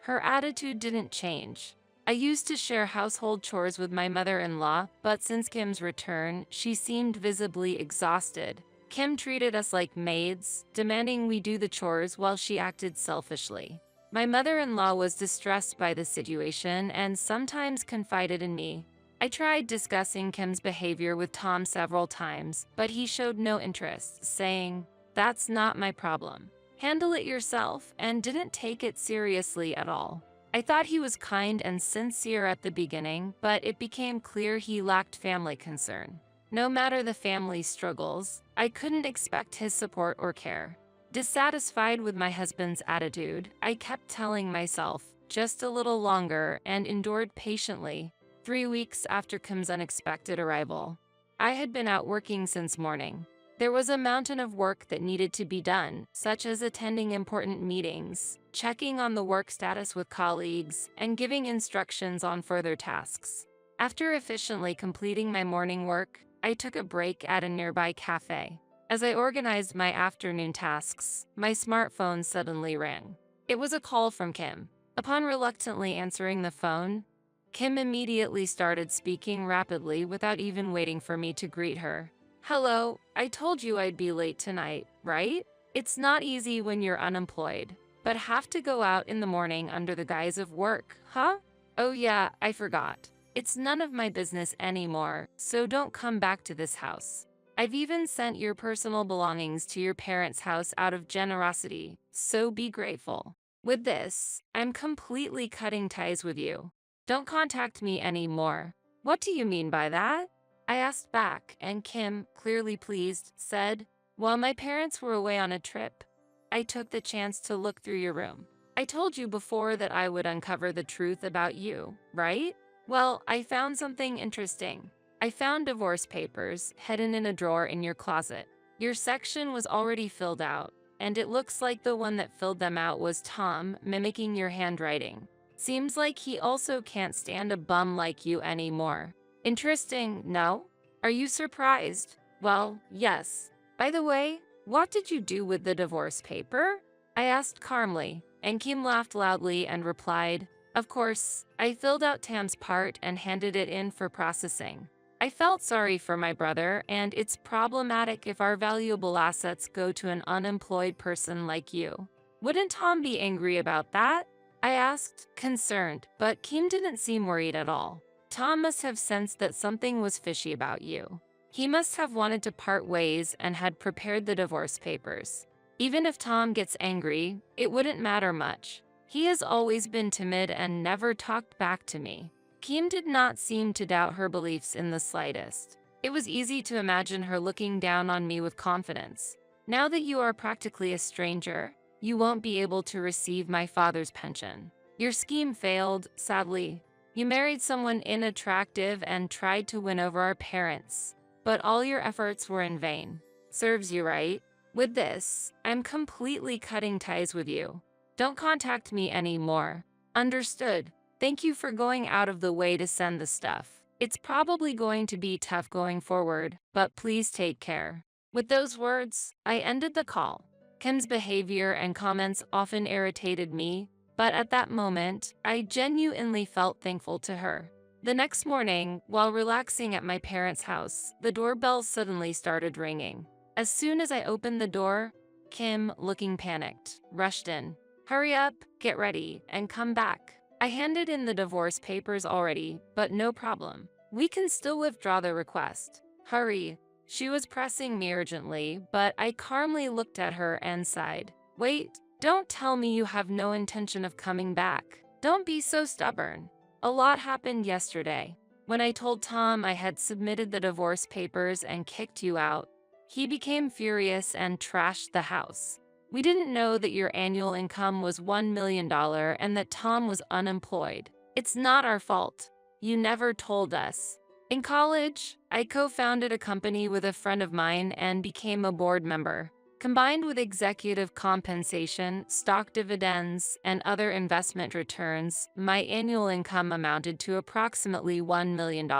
her attitude didn't change. I used to share household chores with my mother-in-law, but since Kim's return, she seemed visibly exhausted. Kim treated us like maids, demanding we do the chores while she acted selfishly. My mother-in-law was distressed by the situation and sometimes confided in me. I tried discussing Kim's behavior with Tom several times, but he showed no interest, saying, "That's not my problem. Handle it yourself," and didn't take it seriously at all. I thought he was kind and sincere at the beginning, but it became clear he lacked family concern. No matter the family's struggles, I couldn't expect his support or care. Dissatisfied with my husband's attitude, I kept telling myself, just a little longer, and endured patiently. 3 weeks after Kim's unexpected arrival, I had been out working since morning. There was a mountain of work that needed to be done, such as attending important meetings, checking on the work status with colleagues, and giving instructions on further tasks. After efficiently completing my morning work, I took a break at a nearby cafe. As I organized my afternoon tasks, my smartphone suddenly rang. It was a call from Kim. Upon reluctantly answering the phone, Kim immediately started speaking rapidly without even waiting for me to greet her. "Hello, I told you I'd be late tonight, right? It's not easy when you're unemployed, but have to go out in the morning under the guise of work, huh? Oh yeah, I forgot. It's none of my business anymore, so don't come back to this house. I've even sent your personal belongings to your parents' house out of generosity, so be grateful. With this, I'm completely cutting ties with you. Don't contact me anymore." "What do you mean by that?" I asked back, and Kim, clearly pleased, said, "While my parents were away on a trip, I took the chance to look through your room. I told you before that I would uncover the truth about you, right? Well, I found something interesting. I found divorce papers hidden in a drawer in your closet. Your section was already filled out, and it looks like the one that filled them out was Tom, mimicking your handwriting. Seems like he also can't stand a bum like you anymore. Interesting, no? Are you surprised? Well, yes. By the way, what did you do with the divorce paper? I asked calmly, and Kim laughed loudly and replied, "Of course, I filled out Tam's part and handed it in for processing. I felt sorry for my brother, and it's problematic if our valuable assets go to an unemployed person like you. Wouldn't Tom be angry about that?" I asked, concerned, but Kim didn't seem worried at all. Tom must have sensed that something was fishy about you. He must have wanted to part ways and had prepared the divorce papers. Even if Tom gets angry, it wouldn't matter much. He has always been timid and never talked back to me. Kim did not seem to doubt her beliefs in the slightest. It was easy to imagine her looking down on me with confidence. Now that you are practically a stranger, you won't be able to receive my father's pension. Your scheme failed, sadly. You married someone unattractive and tried to win over our parents, but all your efforts were in vain. Serves you right. With this, I'm completely cutting ties with you. Don't contact me anymore. Understood. Thank you for going out of the way to send the stuff. It's probably going to be tough going forward, but please take care. With those words, I ended the call. Kim's behavior and comments often irritated me, but at that moment, I genuinely felt thankful to her. The next morning, while relaxing at my parents' house, the doorbell suddenly started ringing. As soon as I opened the door, Kim, looking panicked, rushed in. "Hurry up, get ready, and come back. I handed in the divorce papers already, but no problem. We can still withdraw the request. Hurry." She was pressing me urgently, but I calmly looked at her and sighed. "Wait, don't tell me you have no intention of coming back. Don't be so stubborn. A lot happened yesterday. When I told Tom I had submitted the divorce papers and kicked you out, he became furious and trashed the house. We didn't know that your annual income was $1 million and that Tom was unemployed. It's not our fault. You never told us. In college, I co-founded a company with a friend of mine and became a board member. Combined with executive compensation, stock dividends, and other investment returns, my annual income amounted to approximately $1 million.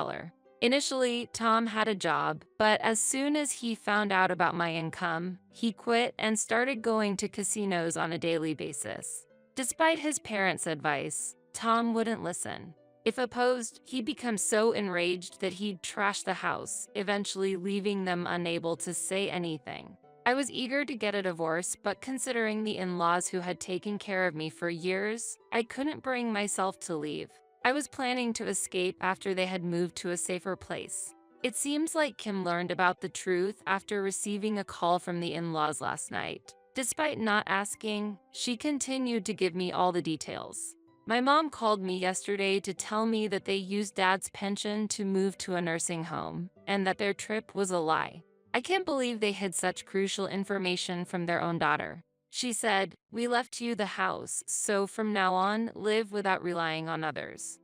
Initially, Tom had a job, but as soon as he found out about my income, he quit and started going to casinos on a daily basis. Despite his parents' advice, Tom wouldn't listen. If opposed, he'd become so enraged that he'd trash the house, eventually leaving them unable to say anything. I was eager to get a divorce, but considering the in-laws who had taken care of me for years, I couldn't bring myself to leave. I was planning to escape after they had moved to a safer place. It seems like Kim learned about the truth after receiving a call from the in-laws last night. Despite not asking, she continued to give me all the details. My mom called me yesterday to tell me that they used Dad's pension to move to a nursing home, and that their trip was a lie. I can't believe they hid such crucial information from their own daughter. She said, "We left you the house, so from now on, live without relying on others."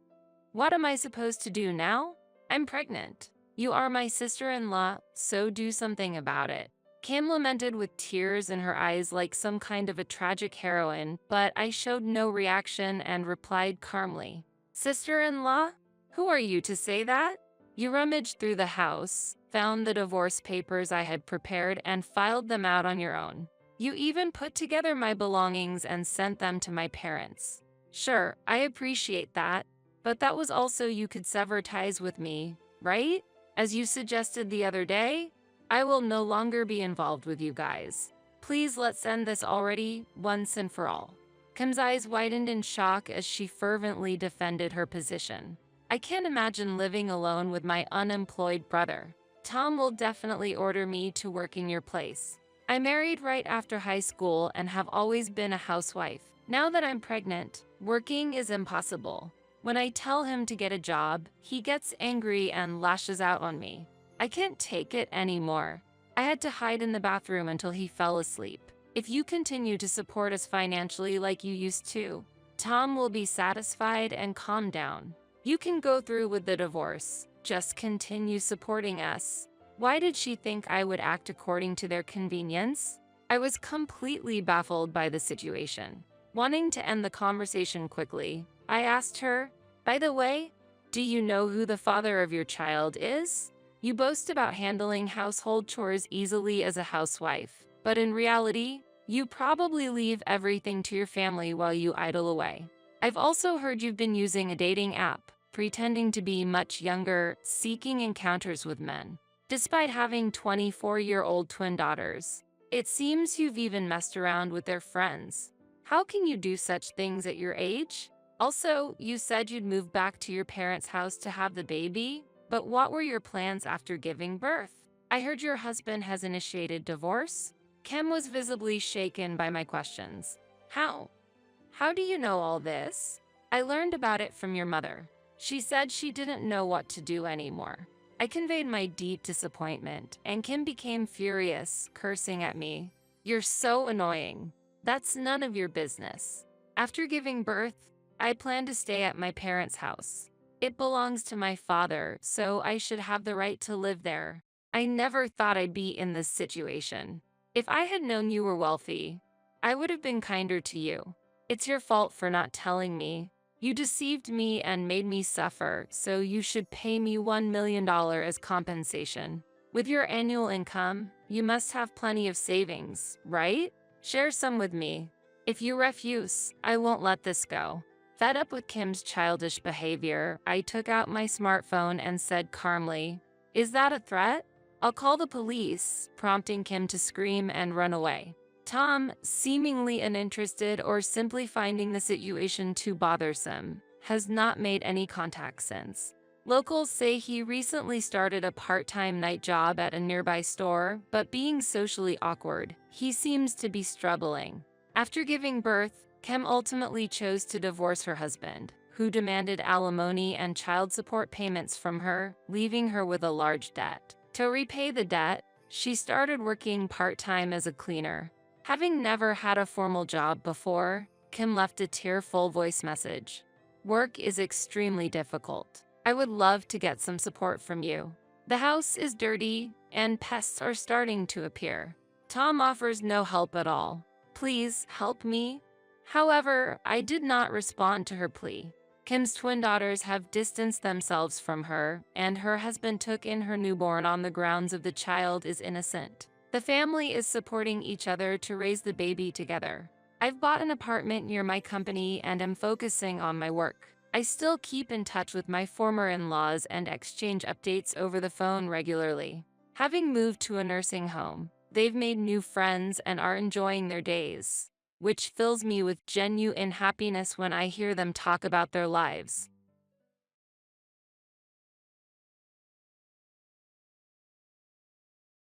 What am I supposed to do now? I'm pregnant. You are my sister-in-law, so do something about it. Kim lamented with tears in her eyes like some kind of a tragic heroine, but I showed no reaction and replied calmly, "Sister-in-law? Who are you to say that?" You rummaged through the house, found the divorce papers I had prepared, and filed them out on your own. You even put together my belongings and sent them to my parents. Sure, I appreciate that, but that was also you could sever ties with me, right? As you suggested the other day, I will no longer be involved with you guys. Please let's end this already, once and for all. Kim's eyes widened in shock as she fervently defended her position. I can't imagine living alone with my unemployed brother. Tom will definitely order me to work in your place. I married right after high school and have always been a housewife. Now that I'm pregnant, working is impossible. When I tell him to get a job, he gets angry and lashes out on me. I can't take it anymore. I had to hide in the bathroom until he fell asleep. If you continue to support us financially like you used to, Tom will be satisfied and calm down. You can go through with the divorce. Just continue supporting us. Why did she think I would act according to their convenience? I was completely baffled by the situation. Wanting to end the conversation quickly, I asked her, "By the way, do you know who the father of your child is? You boast about handling household chores easily as a housewife, but in reality, you probably leave everything to your family while you idle away. I've also heard you've been using a dating app, pretending to be much younger, seeking encounters with men. Despite having 24-year-old twin daughters, it seems you've even messed around with their friends. How can you do such things at your age? Also, you said you'd move back to your parents' house to have the baby, but what were your plans after giving birth? I heard your husband has initiated divorce." Kim was visibly shaken by my questions. How? How do you know all this? I learned about it from your mother. She said she didn't know what to do anymore. I conveyed my deep disappointment, and Kim became furious, cursing at me. "You're so annoying. That's none of your business. After giving birth, I plan to stay at my parents' house. It belongs to my father, so I should have the right to live there. I never thought I'd be in this situation. If I had known you were wealthy, I would have been kinder to you. It's your fault for not telling me. You deceived me and made me suffer, so you should pay me $1 million as compensation. With your annual income, you must have plenty of savings, right? Share some with me. If you refuse, I won't let this go." Fed up with Kim's childish behavior, I took out my smartphone and said calmly, "Is that a threat? I'll call the police," prompting Kim to scream and run away. Tom, seemingly uninterested or simply finding the situation too bothersome, has not made any contact since. Locals say he recently started a part-time night job at a nearby store, but being socially awkward, he seems to be struggling. After giving birth, Kim ultimately chose to divorce her husband, who demanded alimony and child support payments from her, leaving her with a large debt. To repay the debt, she started working part-time as a cleaner. Having never had a formal job before, Kim left a tearful voice message. "Work is extremely difficult. I would love to get some support from you. The house is dirty, and pests are starting to appear. Tom offers no help at all. Please help me." However, I did not respond to her plea. Kim's twin daughters have distanced themselves from her, and her husband took in her newborn on the grounds of the child is innocent. The family is supporting each other to raise the baby together. I've bought an apartment near my company and am focusing on my work. I still keep in touch with my former in-laws and exchange updates over the phone regularly. Having moved to a nursing home, they've made new friends and are enjoying their days, which fills me with genuine happiness when I hear them talk about their lives.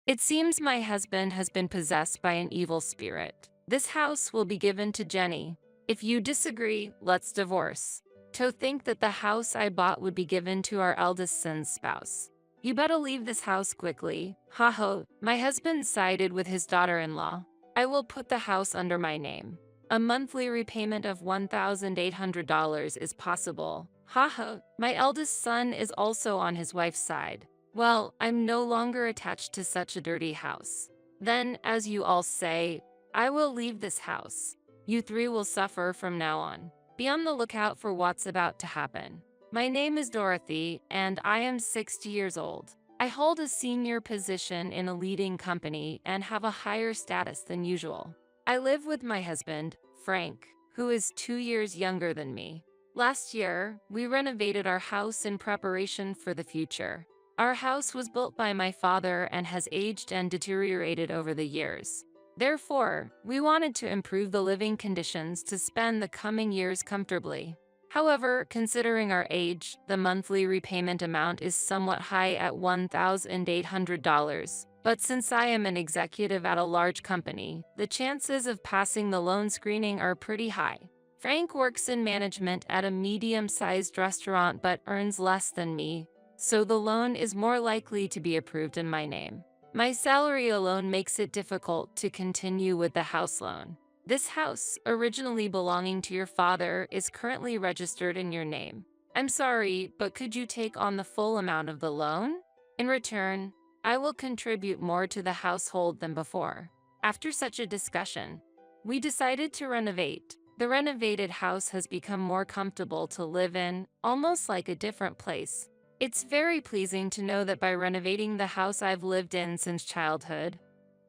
It seems my husband has been possessed by an evil spirit. This house will be given to Jenny. If you disagree, let's divorce. To think that the house I bought would be given to our eldest son's spouse. You better leave this house quickly. Haha, my husband sided with his daughter-in-law. I will put the house under my name. A monthly repayment of $1,800 is possible. Haha, my eldest son is also on his wife's side. Well, I'm no longer attached to such a dirty house. Then, as you all say, I will leave this house. You three will suffer from now on. Be on the lookout for what's about to happen. My name is Dorothy, and I am 60 years old. I hold a senior position in a leading company and have a higher status than usual. I live with my husband, Frank, who is 2 years younger than me. Last year, we renovated our house in preparation for the future. Our house was built by my father and has aged and deteriorated over the years. Therefore, we wanted to improve the living conditions to spend the coming years comfortably. However, considering our age, the monthly repayment amount is somewhat high at $1,800. But since I am an executive at a large company, the chances of passing the loan screening are pretty high. Frank works in management at a medium-sized restaurant but earns less than me, so the loan is more likely to be approved in my name. My salary alone makes it difficult to continue with the house loan. This house, originally belonging to your father, is currently registered in your name. I'm sorry, but could you take on the full amount of the loan? In return, I will contribute more to the household than before. After such a discussion, we decided to renovate. The renovated house has become more comfortable to live in, almost like a different place. It's very pleasing to know that by renovating the house I've lived in since childhood,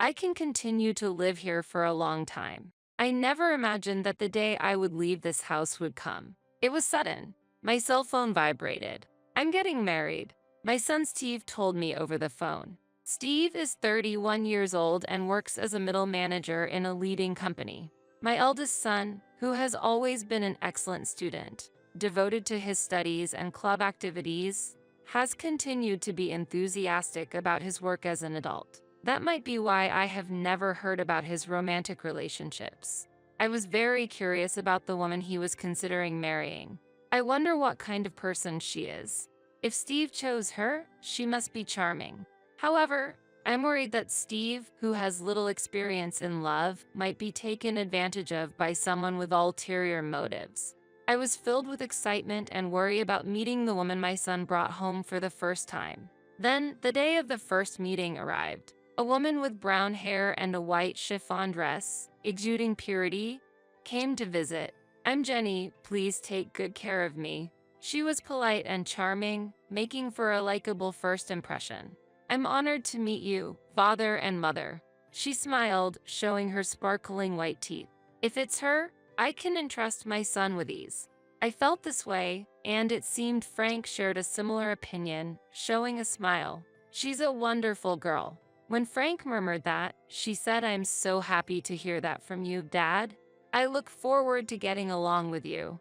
I can continue to live here for a long time. I never imagined that the day I would leave this house would come. It was sudden. My cell phone vibrated. I'm getting married. My son Steve told me over the phone. Steve is 31 years old and works as a middle manager in a leading company. My eldest son, who has always been an excellent student, devoted to his studies and club activities, has continued to be enthusiastic about his work as an adult. That might be why I have never heard about his romantic relationships. I was very curious about the woman he was considering marrying. I wonder what kind of person she is. If Steve chose her, she must be charming. However, I'm worried that Steve, who has little experience in love, might be taken advantage of by someone with ulterior motives. I was filled with excitement and worry about meeting the woman my son brought home for the first time. Then, the day of the first meeting arrived. A woman with brown hair and a white chiffon dress, exuding purity, came to visit. I'm Jenny, please take good care of me. She was polite and charming, making for a likable first impression. I'm honored to meet you, father and mother. She smiled, showing her sparkling white teeth. If it's her, I can entrust my son with ease. I felt this way, and it seemed Frank shared a similar opinion, showing a smile. She's a wonderful girl. When Frank murmured that, she said, I'm so happy to hear that from you, Dad. I look forward to getting along with you.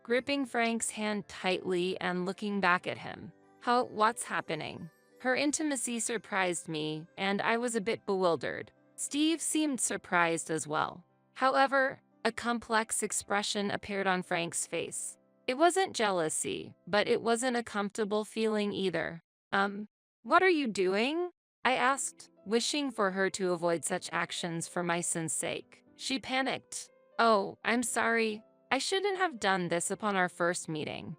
Gripping Frank's hand tightly and looking back at him. What's happening? Her intimacy surprised me, and I was a bit bewildered. Steve seemed surprised as well. However, a complex expression appeared on Frank's face. It wasn't jealousy, but it wasn't a comfortable feeling either. What are you doing? I asked, wishing for her to avoid such actions for my son's sake. She panicked. Oh, I'm sorry. I shouldn't have done this upon our first meeting.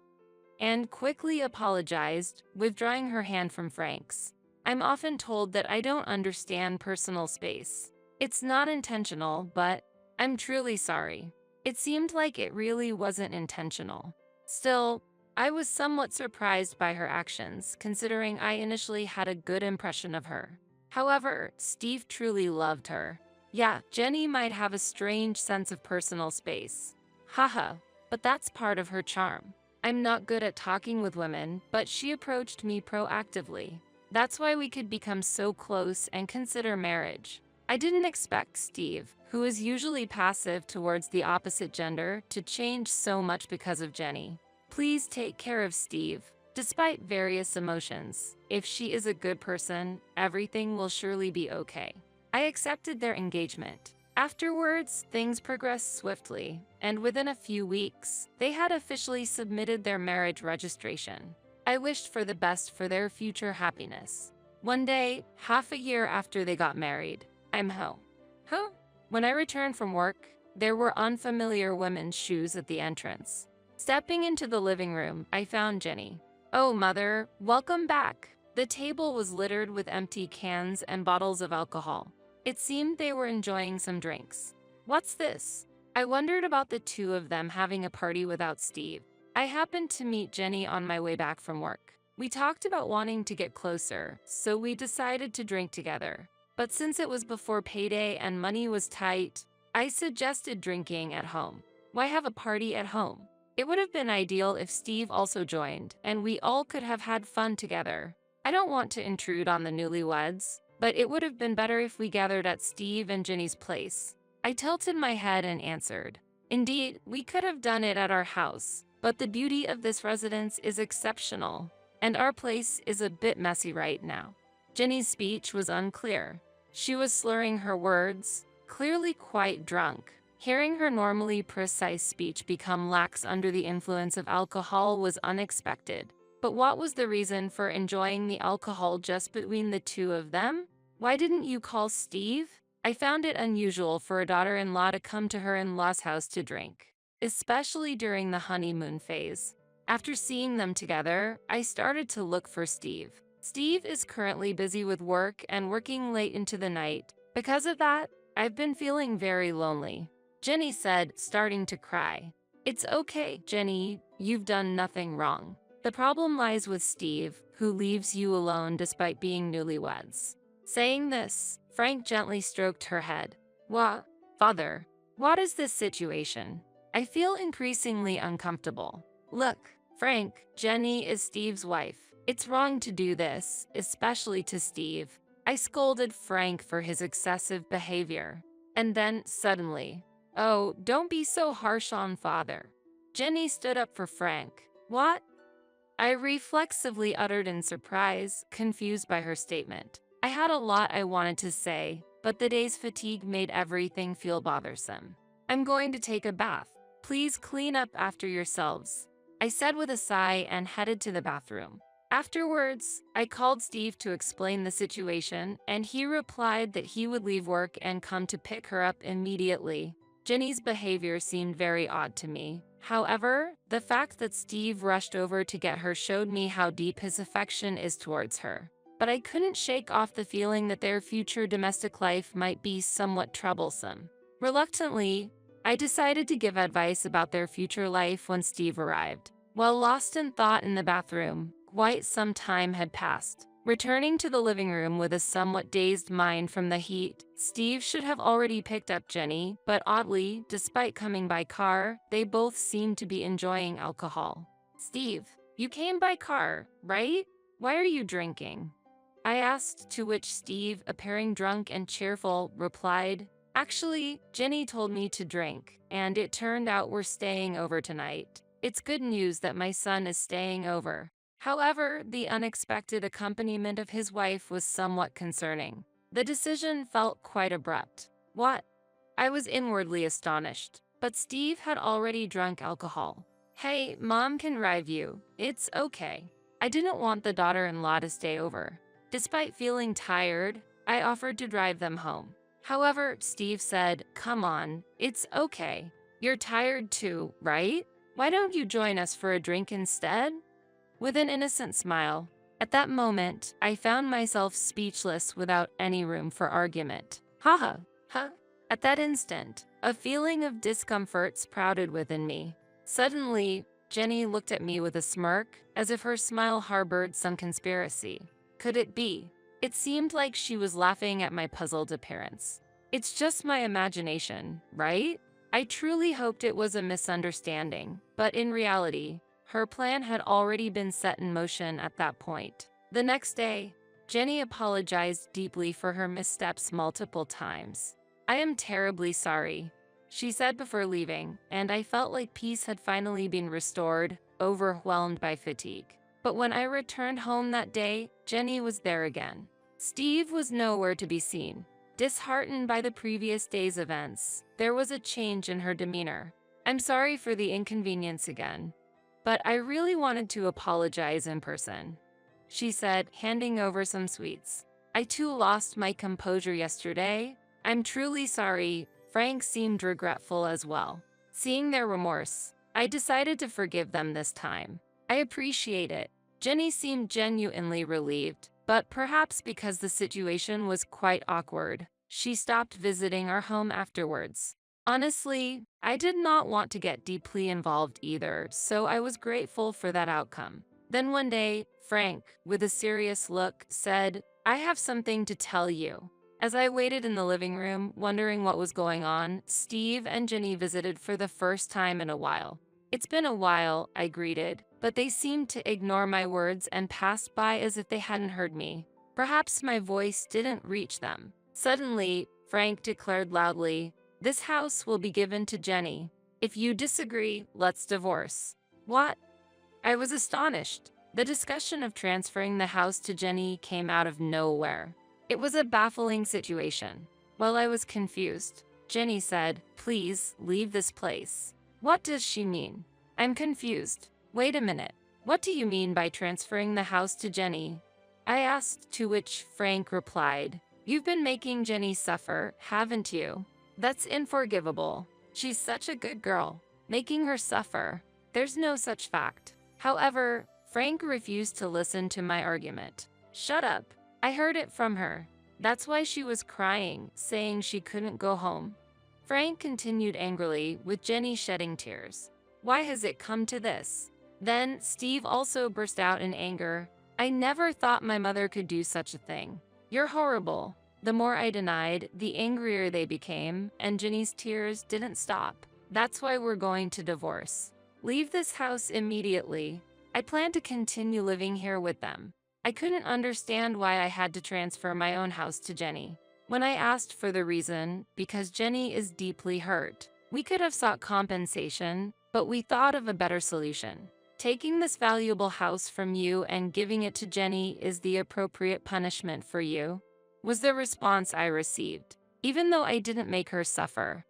And quickly apologized, withdrawing her hand from Frank's. I'm often told that I don't understand personal space. It's not intentional, but I'm truly sorry. It seemed like it really wasn't intentional. Still, I was somewhat surprised by her actions, considering I initially had a good impression of her. However, Steve truly loved her. Yeah, Jenny might have a strange sense of personal space. Haha, but that's part of her charm. I'm not good at talking with women, but she approached me proactively. That's why we could become so close and consider marriage. I didn't expect Steve, who is usually passive towards the opposite gender, to change so much because of Jenny. Please take care of Steve. Despite various emotions, if she is a good person, everything will surely be okay. I accepted their engagement. Afterwards, things progressed swiftly, and within a few weeks, they had officially submitted their marriage registration. I wished for the best for their future happiness. One day, half a year after they got married, I'm home. When I returned from work, there were unfamiliar women's shoes at the entrance. Stepping into the living room, I found Jenny. Oh, Mother, welcome back. The table was littered with empty cans and bottles of alcohol. It seemed they were enjoying some drinks. What's this? I wondered about the two of them having a party without Steve. I happened to meet Jenny on my way back from work. We talked about wanting to get closer, so we decided to drink together. But since it was before payday and money was tight, I suggested drinking at home. Why have a party at home? It would have been ideal if Steve also joined, and we all could have had fun together. I don't want to intrude on the newlyweds, but it would have been better if we gathered at Steve and Jenny's place. I tilted my head and answered, Indeed, we could have done it at our house, but the beauty of this residence is exceptional, and our place is a bit messy right now. Jenny's speech was unclear. She was slurring her words, clearly quite drunk. Hearing her normally precise speech become lax under the influence of alcohol was unexpected. But what was the reason for enjoying the alcohol just between the two of them? Why didn't you call Steve? I found it unusual for a daughter-in-law to come to her in-law's house to drink, especially during the honeymoon phase. After seeing them together, I started to look for Steve. Steve is currently busy with work and working late into the night. Because of that, I've been feeling very lonely. Jenny said, starting to cry. It's okay, Jenny, you've done nothing wrong. The problem lies with Steve, who leaves you alone despite being newlyweds. Saying this, Frank gently stroked her head. What? Father, what is this situation? I feel increasingly uncomfortable. Look, Frank, Jenny is Steve's wife. It's wrong to do this, especially to Steve. I scolded Frank for his excessive behavior. And then, suddenly, oh, don't be so harsh on father. Jenny stood up for Frank. What? I reflexively uttered in surprise, confused by her statement. I had a lot I wanted to say, but the day's fatigue made everything feel bothersome. I'm going to take a bath. Please clean up after yourselves, I said with a sigh and headed to the bathroom. Afterwards, I called Steve to explain the situation, and he replied that he would leave work and come to pick her up immediately. Jenny's behavior seemed very odd to me. However, the fact that Steve rushed over to get her showed me how deep his affection is towards her. But I couldn't shake off the feeling that their future domestic life might be somewhat troublesome. Reluctantly, I decided to give advice about their future life when Steve arrived. While lost in thought in the bathroom, quite some time had passed. Returning to the living room with a somewhat dazed mind from the heat, Steve should have already picked up Jenny, but oddly, despite coming by car, they both seemed to be enjoying alcohol. Steve, you came by car, right? Why are you drinking? I asked, to which Steve, appearing drunk and cheerful, replied, Actually, Jenny told me to drink, and it turned out we're staying over tonight. It's good news that my son is staying over. However, the unexpected accompaniment of his wife was somewhat concerning. The decision felt quite abrupt. What? I was inwardly astonished, but Steve had already drunk alcohol. Hey, Mom can drive you. It's okay. I didn't want the daughter-in-law to stay over. Despite feeling tired, I offered to drive them home. However, Steve said, Come on, it's okay. You're tired too, right? Why don't you join us for a drink instead? With an innocent smile. At that moment, I found myself speechless without any room for argument. Haha, huh? At that instant, a feeling of discomfort sprouted within me. Suddenly, Jenny looked at me with a smirk, as if her smile harbored some conspiracy. Could it be? It seemed like she was laughing at my puzzled appearance. It's just my imagination, right? I truly hoped it was a misunderstanding, but in reality, her plan had already been set in motion at that point. The next day, Jenny apologized deeply for her missteps multiple times. I am terribly sorry, she said before leaving, and I felt like peace had finally been restored, overwhelmed by fatigue. But when I returned home that day, Jenny was there again. Steve was nowhere to be seen. Disheartened by the previous day's events, there was a change in her demeanor. I'm sorry for the inconvenience again, but I really wanted to apologize in person, she said, handing over some sweets. I too lost my composure yesterday. I'm truly sorry. Frank seemed regretful as well. Seeing their remorse, I decided to forgive them this time. I appreciate it. Jenny seemed genuinely relieved, but perhaps because the situation was quite awkward, she stopped visiting our home afterwards. Honestly, I did not want to get deeply involved either, so I was grateful for that outcome. Then one day, Frank, with a serious look, said, I have something to tell you. As I waited in the living room, wondering what was going on, Steve and Jenny visited for the first time in a while. It's been a while, I greeted, but they seemed to ignore my words and passed by as if they hadn't heard me. Perhaps my voice didn't reach them. Suddenly, Frank declared loudly, This house will be given to Jenny. If you disagree, let's divorce. What? I was astonished. The discussion of transferring the house to Jenny came out of nowhere. It was a baffling situation. While I was confused, Jenny said, Please leave this place. What does she mean? I'm confused. Wait a minute. What do you mean by transferring the house to Jenny? I asked, to which Frank replied, You've been making Jenny suffer, haven't you? That's unforgivable. She's such a good girl. Making her suffer. There's no such fact. However, Frank refused to listen to my argument. Shut up. I heard it from her. That's why she was crying, saying she couldn't go home. Frank continued angrily, with Jenny shedding tears. Why has it come to this? Then Steve also burst out in anger. I never thought my mother could do such a thing. You're horrible. The more I denied, the angrier they became, and Jenny's tears didn't stop. That's why we're going to divorce. Leave this house immediately. I plan to continue living here with them. I couldn't understand why I had to transfer my own house to Jenny. When I asked for the reason, because Jenny is deeply hurt. We could have sought compensation, but we thought of a better solution. Taking this valuable house from you and giving it to Jenny is the appropriate punishment for you, was the response I received, even though I didn't make her suffer.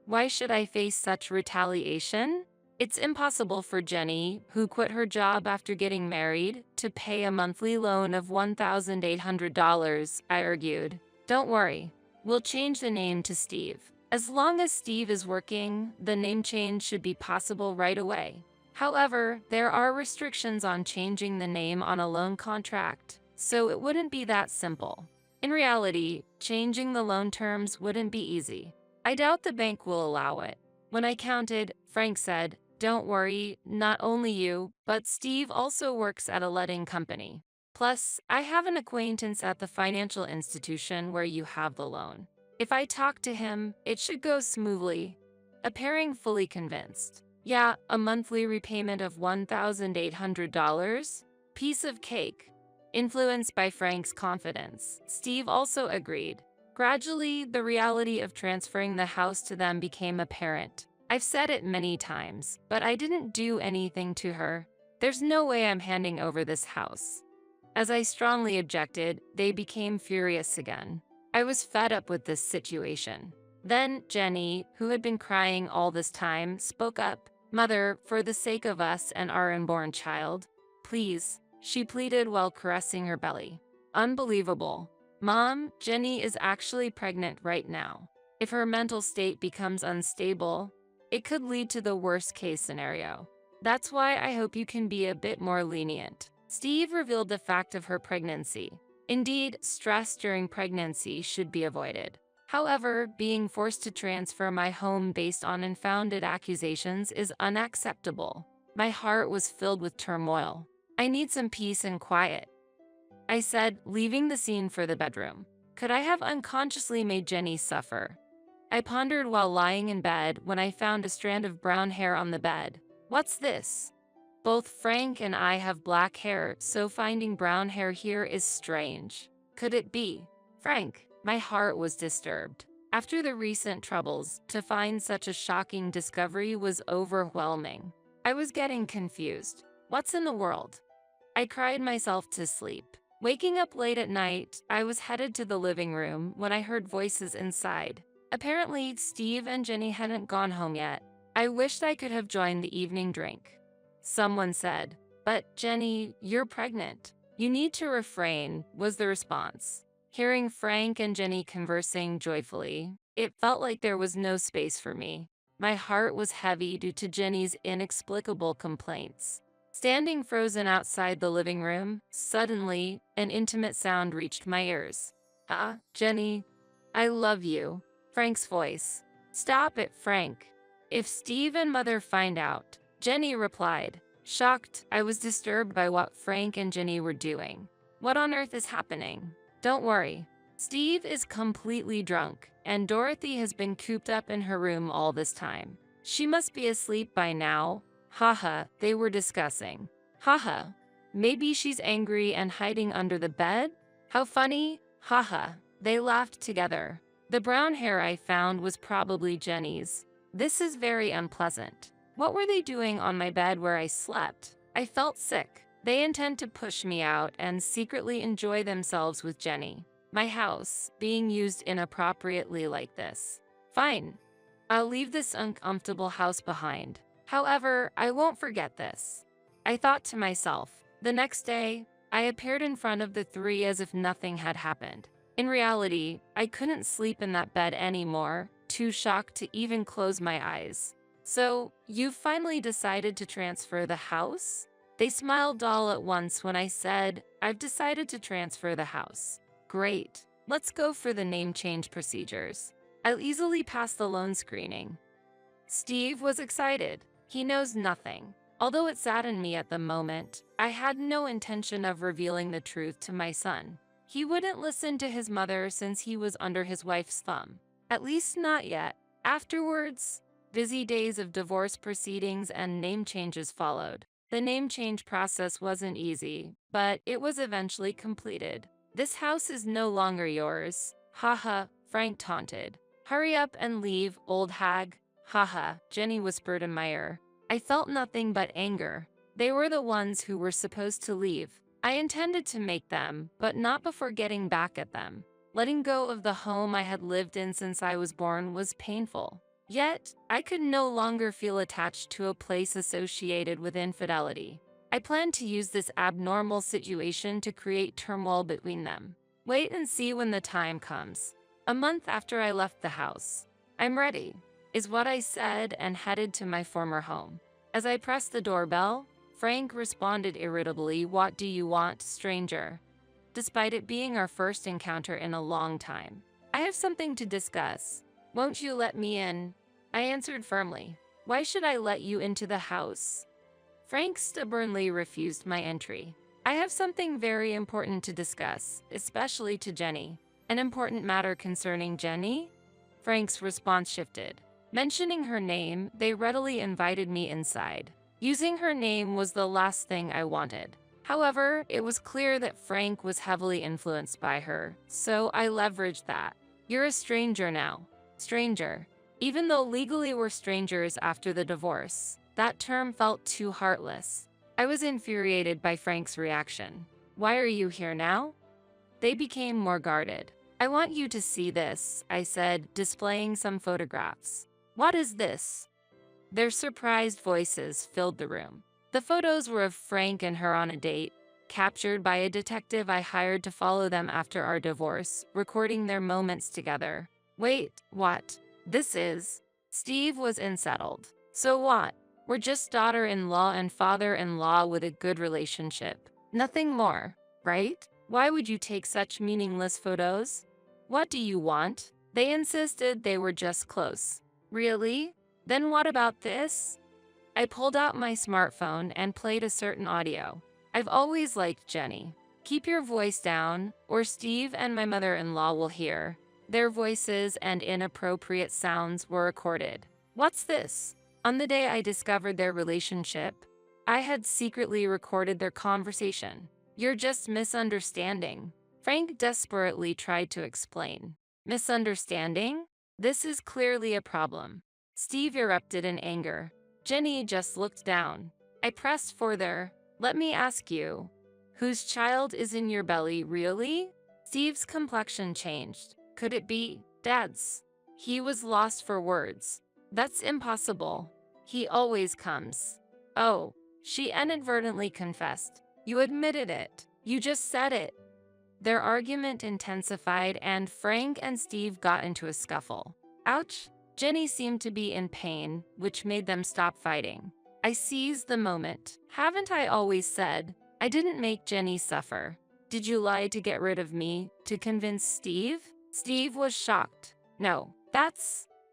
Why should I face such retaliation? It's impossible for Jenny, who quit her job after getting married, to pay a monthly loan of $1,800, I argued. Don't worry, we'll change the name to Steve. As long as Steve is working, the name change should be possible right away. However, there are restrictions on changing the name on a loan contract, so it wouldn't be that simple. In reality, changing the loan terms wouldn't be easy. I doubt the bank will allow it. When I counted, Frank said, don't worry, not only you, but Steve also works at a letting company. Plus, I have an acquaintance at the financial institution where you have the loan. If I talk to him, it should go smoothly. Appearing fully convinced. Yeah, a monthly repayment of $1,800? Piece of cake. Influenced by Frank's confidence, Steve also agreed. Gradually, the reality of transferring the house to them became apparent. I've said it many times, but I didn't do anything to her. There's no way I'm handing over this house. As I strongly objected, they became furious again. I was fed up with this situation. Then Jenny, who had been crying all this time, spoke up. Mother, for the sake of us and our unborn child, please, she pleaded while caressing her belly. Unbelievable. Mom, Jenny is actually pregnant right now. If her mental state becomes unstable, it could lead to the worst-case scenario. That's why I hope you can be a bit more lenient. Steve revealed the fact of her pregnancy. Indeed, stress during pregnancy should be avoided. However, being forced to transfer my home based on unfounded accusations is unacceptable. My heart was filled with turmoil. I need some peace and quiet, I said, leaving the scene for the bedroom. Could I have unconsciously made Jenny suffer? I pondered while lying in bed when I found a strand of brown hair on the bed. What's this? Both Frank and I have black hair, so finding brown hair here is strange. Could it be Frank? My heart was disturbed. After the recent troubles, to find such a shocking discovery was overwhelming. I was getting confused. What's in the world? I cried myself to sleep. Waking up late at night, I was headed to the living room when I heard voices inside. Apparently, Steve and Jenny hadn't gone home yet. I wished I could have joined the evening drink. Someone said, but Jenny, you're pregnant. You need to refrain, was the response. Hearing Frank and Jenny conversing joyfully, it felt like there was no space for me. My heart was heavy due to Jenny's inexplicable complaints. Standing frozen outside the living room, suddenly, an intimate sound reached my ears. Jenny, I love you. Frank's voice. Stop it, Frank. If Steve and Mother find out, Jenny replied. Shocked, I was disturbed by what Frank and Jenny were doing. What on earth is happening? Don't worry. Steve is completely drunk, and Dorothy has been cooped up in her room all this time. She must be asleep by now. Haha, they were discussing. Haha, maybe she's angry and hiding under the bed? How funny? Haha, they laughed together. The brown hair I found was probably Jenny's. This is very unpleasant. What were they doing on my bed where I slept? I felt sick. They intend to push me out and secretly enjoy themselves with Jenny. My house, being used inappropriately like this. Fine. I'll leave this uncomfortable house behind. However, I won't forget this. I thought to myself. The next day, I appeared in front of the three as if nothing had happened. In reality, I couldn't sleep in that bed anymore, too shocked to even close my eyes. So, you've finally decided to transfer the house? They smiled all at once when I said, I've decided to transfer the house. Great. Let's go for the name change procedures. I'll easily pass the loan screening. Steve was excited. He knows nothing. Although it saddened me at the moment, I had no intention of revealing the truth to my son. He wouldn't listen to his mother since he was under his wife's thumb. At least not yet. Afterwards, busy days of divorce proceedings and name changes followed. The name change process wasn't easy, but it was eventually completed. This house is no longer yours. Haha, Frank taunted. Hurry up and leave, old hag. Haha, Jenny whispered in my ear. I felt nothing but anger. They were the ones who were supposed to leave. I intended to make them, but not before getting back at them. Letting go of the home I had lived in since I was born was painful. Yet, I could no longer feel attached to a place associated with infidelity. I planned to use this abnormal situation to create turmoil between them. Wait and see when the time comes. A month after I left the house. I'm ready, is what I said and headed to my former home. As I pressed the doorbell, Frank responded irritably, "What do you want, stranger?" Despite it being our first encounter in a long time. I have something to discuss. Won't you let me in? I answered firmly. Why should I let you into the house? Frank stubbornly refused my entry. I have something very important to discuss, especially to Jenny. An important matter concerning Jenny? Frank's response shifted. Mentioning her name, they readily invited me inside. Using her name was the last thing I wanted. However, it was clear that Frank was heavily influenced by her, so I leveraged that. You're a stranger now. Stranger. Even though legally we're strangers after the divorce, that term felt too heartless. I was infuriated by Frank's reaction. Why are you here now? They became more guarded. I want you to see this, I said, displaying some photographs. What is this? Their surprised voices filled the room. The photos were of Frank and her on a date, captured by a detective I hired to follow them after our divorce, recording their moments together. Wait, what? This is... Steve was unsettled. So what? We're just daughter-in-law and father-in-law with a good relationship. Nothing more, right? Why would you take such meaningless photos? What do you want? They insisted they were just close. Really? Then what about this? I pulled out my smartphone and played a certain audio. I've always liked Jenny. Keep your voice down, or Steve and my mother-in-law will hear. Their voices and inappropriate sounds were recorded. What's this? On the day I discovered their relationship, I had secretly recorded their conversation. You're just misunderstanding. Frank desperately tried to explain. Misunderstanding? This is clearly a problem. Steve erupted in anger. Jenny just looked down. I pressed further. Let me ask you, whose child is in your belly, really? Steve's complexion changed. Could it be Dad's? He was lost for words. That's impossible. He always comes. Oh, she inadvertently confessed. You admitted it. You just said it. Their argument intensified and Frank and Steve got into a scuffle. Ouch! Jenny seemed to be in pain, which made them stop fighting. I seized the moment. Haven't I always said? I didn't make Jenny suffer. Did you lie to get rid of me, to convince Steve? Steve was shocked. No,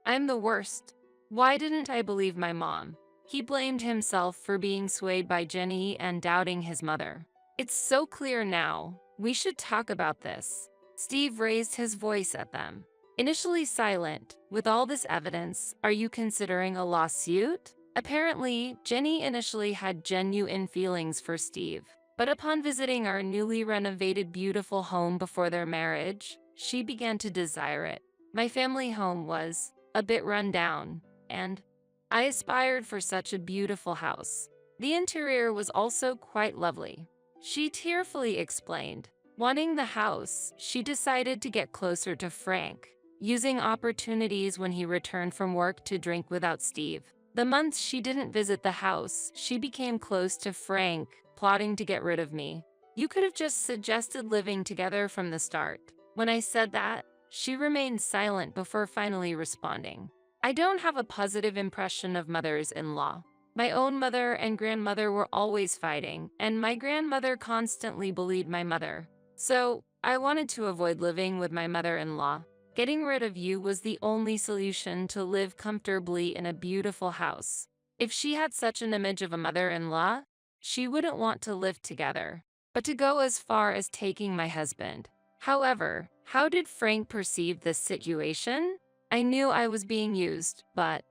I'm the worst. Why didn't I believe my mom? He blamed himself for being swayed by Jenny and doubting his mother. It's so clear now. We should talk about this. Steve raised his voice at them. Initially silent, with all this evidence, are you considering a lawsuit? Apparently, Jenny initially had genuine feelings for Steve. But upon visiting our newly renovated beautiful home before their marriage, she began to desire it. My family home was a bit run down, and I aspired for such a beautiful house. The interior was also quite lovely. She tearfully explained. Wanting the house, she decided to get closer to Frank, using opportunities when he returned from work to drink without Steve. The months she didn't visit the house, she became close to Frank, plotting to get rid of me. You could have just suggested living together from the start. When I said that, she remained silent before finally responding. I don't have a positive impression of mothers-in-law. My own mother and grandmother were always fighting, and my grandmother constantly bullied my mother. So, I wanted to avoid living with my mother-in-law. Getting rid of you was the only solution to live comfortably in a beautiful house. If she had such an image of a mother-in-law, she wouldn't want to live together. But to go as far as taking my husband. However, how did Frank perceive this situation? I knew I was being used, but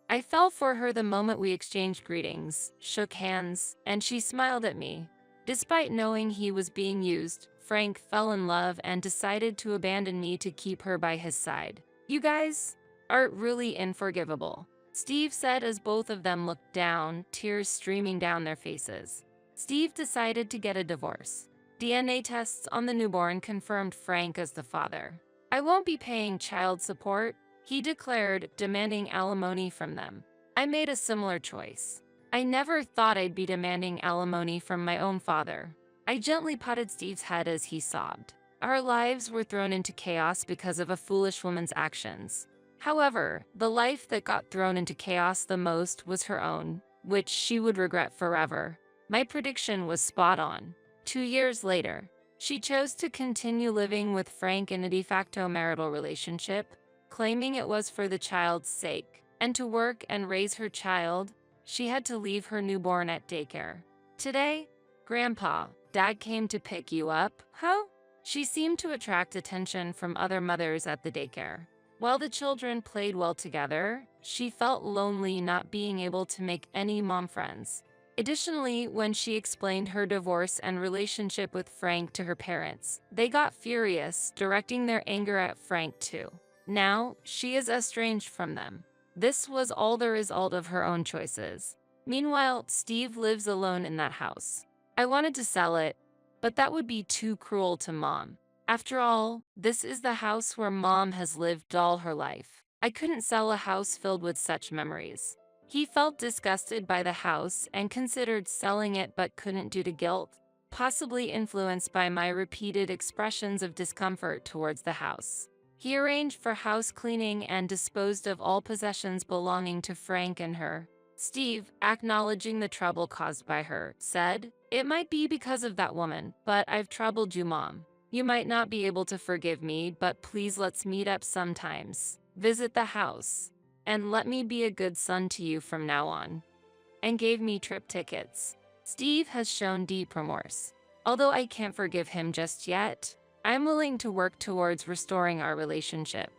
I fell for her the moment we exchanged greetings, shook hands, and she smiled at me. Despite knowing he was being used, Frank fell in love and decided to abandon me to keep her by his side. You guys are really unforgivable, Steve said as both of them looked down, tears streaming down their faces. Steve decided to get a divorce. DNA tests on the newborn confirmed Frank as the father. I won't be paying child support, he declared, demanding alimony from them. I made a similar choice. I never thought I'd be demanding alimony from my own father. I gently patted Steve's head as he sobbed. Our lives were thrown into chaos because of a foolish woman's actions. However, the life that got thrown into chaos the most was her own, which she would regret forever. My prediction was spot on. 2 years later, she chose to continue living with Frank in a de facto marital relationship, claiming it was for the child's sake. And to work and raise her child, she had to leave her newborn at daycare. Today, Grandpa, Dad came to pick you up, huh? She seemed to attract attention from other mothers at the daycare. While the children played well together, she felt lonely not being able to make any mom friends. Additionally, when she explained her divorce and relationship with Frank to her parents, they got furious, directing their anger at Frank too. Now, she is estranged from them. This was all the result of her own choices. Meanwhile, Steve lives alone in that house. I wanted to sell it, but that would be too cruel to Mom. After all, this is the house where Mom has lived all her life. I couldn't sell a house filled with such memories. He felt disgusted by the house and considered selling it but couldn't due to guilt, possibly influenced by my repeated expressions of discomfort towards the house. He arranged for house cleaning and disposed of all possessions belonging to Frank and her. Steve, acknowledging the trouble caused by her, said, "It might be because of that woman, but I've troubled you, Mom. You might not be able to forgive me, but please let's meet up sometimes. Visit the house. And let me be a good son to you from now on." And gave me trip tickets. Steve has shown deep remorse. Although I can't forgive him just yet, I'm willing to work towards restoring our relationship.